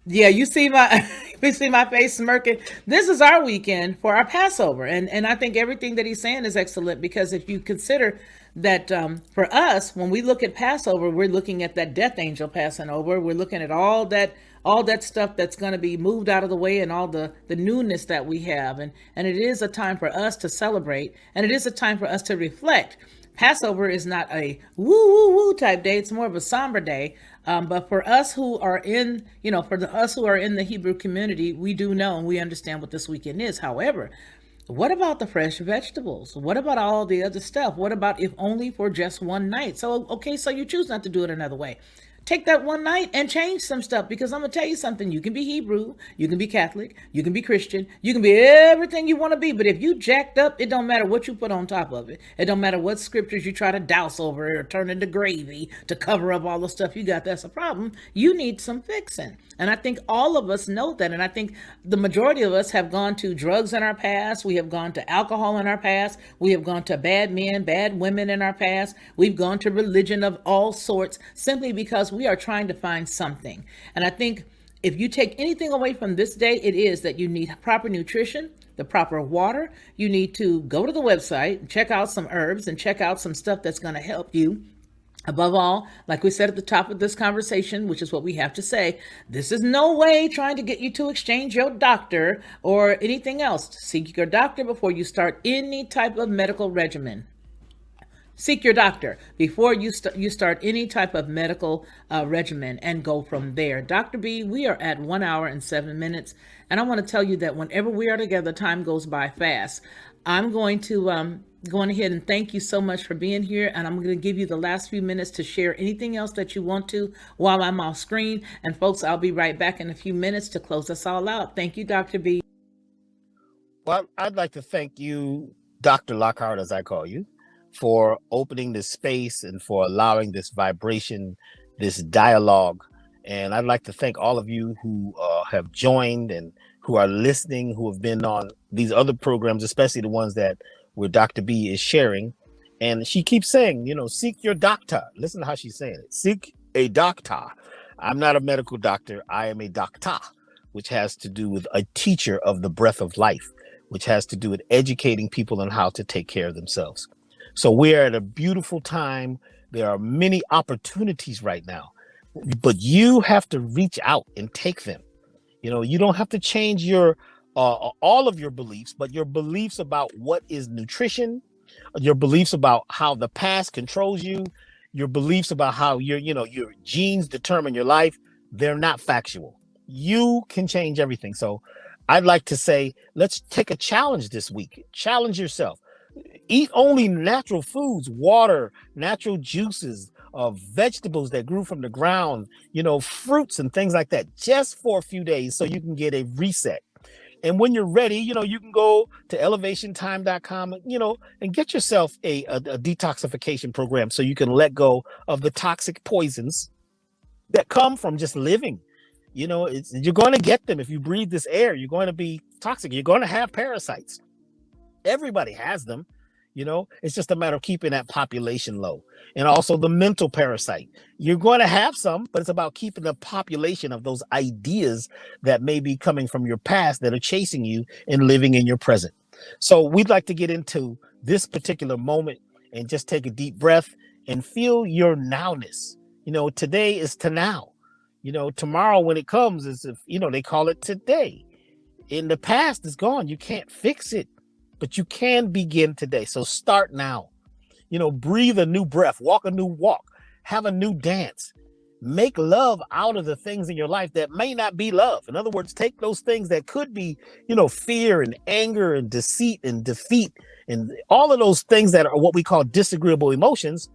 Speaker 1: Yeah, you see my you see my face smirking. This is our weekend for our Passover. And I think everything that he's saying is excellent, because if you consider that for us, when we look at Passover, we're looking at that death angel passing over. We're looking at all that stuff that's going to be moved out of the way, and all the newness that we have, and it is a time for us to celebrate, and it is a time for us to reflect. Passover is not a woo woo woo type day; it's more of a somber day. But for us who are in, us who are in the Hebrew community, we do know and we understand what this weekend is. However, what about the fresh vegetables? What about all the other stuff? What about if only for just one night? So, okay, so you choose not to do it another way. Take that one night and change some stuff, because I'm going to tell you something. You can be Hebrew, you can be Catholic, you can be Christian, you can be everything you want to be. But if you jacked up, it don't matter what you put on top of it. It don't matter what scriptures you try to douse over it or turn into gravy to cover up all the stuff you got. That's a problem. You need some fixing. And I think all of us know that. And I think the majority of us have gone to drugs in our past. We have gone to alcohol in our past. We have gone to bad men, bad women in our past. We've gone to religion of all sorts, simply because we are trying to find something. And I think if you take anything away from this day, it is that you need proper nutrition, the proper water. You need to go to the website, check out some herbs, and check out some stuff that's going to help you. Above all, like we said at the top of this conversation, which is what we have to say, this is no way trying to get you to exchange your doctor or anything else. Seek your doctor before you start any type of medical regimen. Seek your doctor before you start any type of medical regimen, and go from there. Dr. B, we are at 1 hour and 7 minutes, and I want to tell you that whenever we are together, time goes by fast. I'm going to go on ahead and thank you so much for being here, and I'm going to give you the last few minutes to share anything else that you want to while I'm off screen. And folks, I'll be right back in a few minutes to close us all out. Thank you, Dr. B.
Speaker 2: Well, I'd like to thank you, Dr. Lockhart, as I call you, for opening this space and for allowing this vibration, this dialogue. And I'd like to thank all of you who have joined and who are listening, who have been on these other programs, especially the ones that where Dr. B is sharing. And she keeps saying, seek your doctor. Listen to how she's saying it. Seek a doctor. I'm not a medical doctor. I am a doctor, which has to do with a teacher of the breath of life, which has to do with educating people on how to take care of themselves. So we're at a beautiful time. There are many opportunities right now, but you have to reach out and take them. You don't have to change your all of your beliefs, but your beliefs about what is nutrition, your beliefs about how the past controls you, your beliefs about how your genes determine your life, they're not factual. You can change everything. So I'd like to say, let's take a challenge this week. Challenge yourself. Eat only natural foods, water, natural juices, vegetables that grew from the ground, fruits and things like that, just for a few days so you can get a reset. And when you're ready, you can go to elevationtime.com, and get yourself a detoxification program so you can let go of the toxic poisons that come from just living. You're going to get them. If you breathe this air, you're going to be toxic. You're going to have parasites. Everybody has them. It's just a matter of keeping that population low. And also the mental parasite. You're going to have some, but it's about keeping the population of those ideas that may be coming from your past that are chasing you and living in your present. So we'd like to get into this particular moment and just take a deep breath and feel your nowness. Today is to now. Tomorrow when it comes is, they call it today. In the past is gone. You can't fix it. But you can begin today. So start now. Breathe a new breath, walk a new walk, have a new dance, make love out of the things in your life that may not be love. In other words, take those things that could be, fear and anger and deceit and defeat and all of those things that are what we call disagreeable emotions,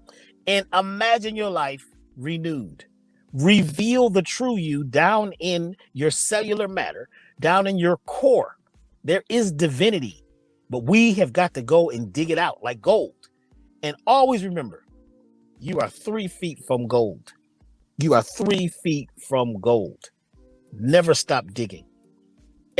Speaker 2: and imagine your life renewed. Reveal the true you down in your cellular matter, down in your core. There is divinity. But we have got to go and dig it out like gold. And always remember, you are 3 feet from gold. You are 3 feet from gold. Never stop digging.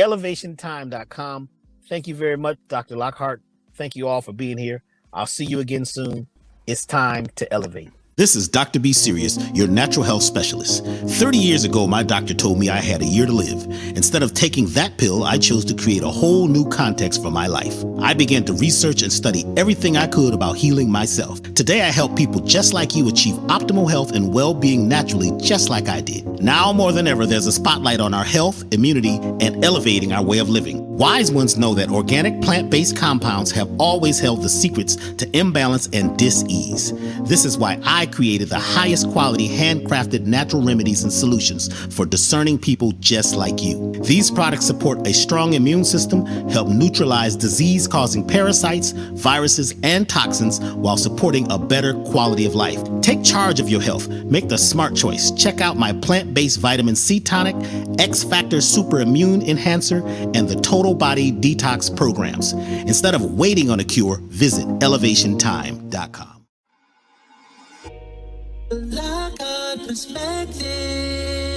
Speaker 2: elevationtime.com. Thank you very much, Dr. Lockhart. Thank you all for being here. I'll see you again soon. It's time to elevate.
Speaker 3: This is Doctah B Sirius, your natural health specialist. 30 years ago, my doctor told me I had a year to live. Instead of taking that pill, I chose to create a whole new context for my life. I began to research and study everything I could about healing myself. Today, I help people just like you achieve optimal health and well-being naturally, just like I did. Now more than ever, there's a spotlight on our health, immunity, and elevating our way of living. Wise ones know that organic plant-based compounds have always held the secrets to imbalance and dis-ease. This is why I created the highest quality handcrafted natural remedies and solutions for discerning people just like you. These products support a strong immune system, help neutralize disease-causing parasites, viruses, and toxins while supporting a better quality of life. Take charge of your health. Make the smart choice. Check out my plant-based vitamin C tonic, X Factor Super Immune Enhancer, and the Total Body Detox programs. Instead of waiting on a cure, visit elevationtime.com.
Speaker 4: Lockhart perspective.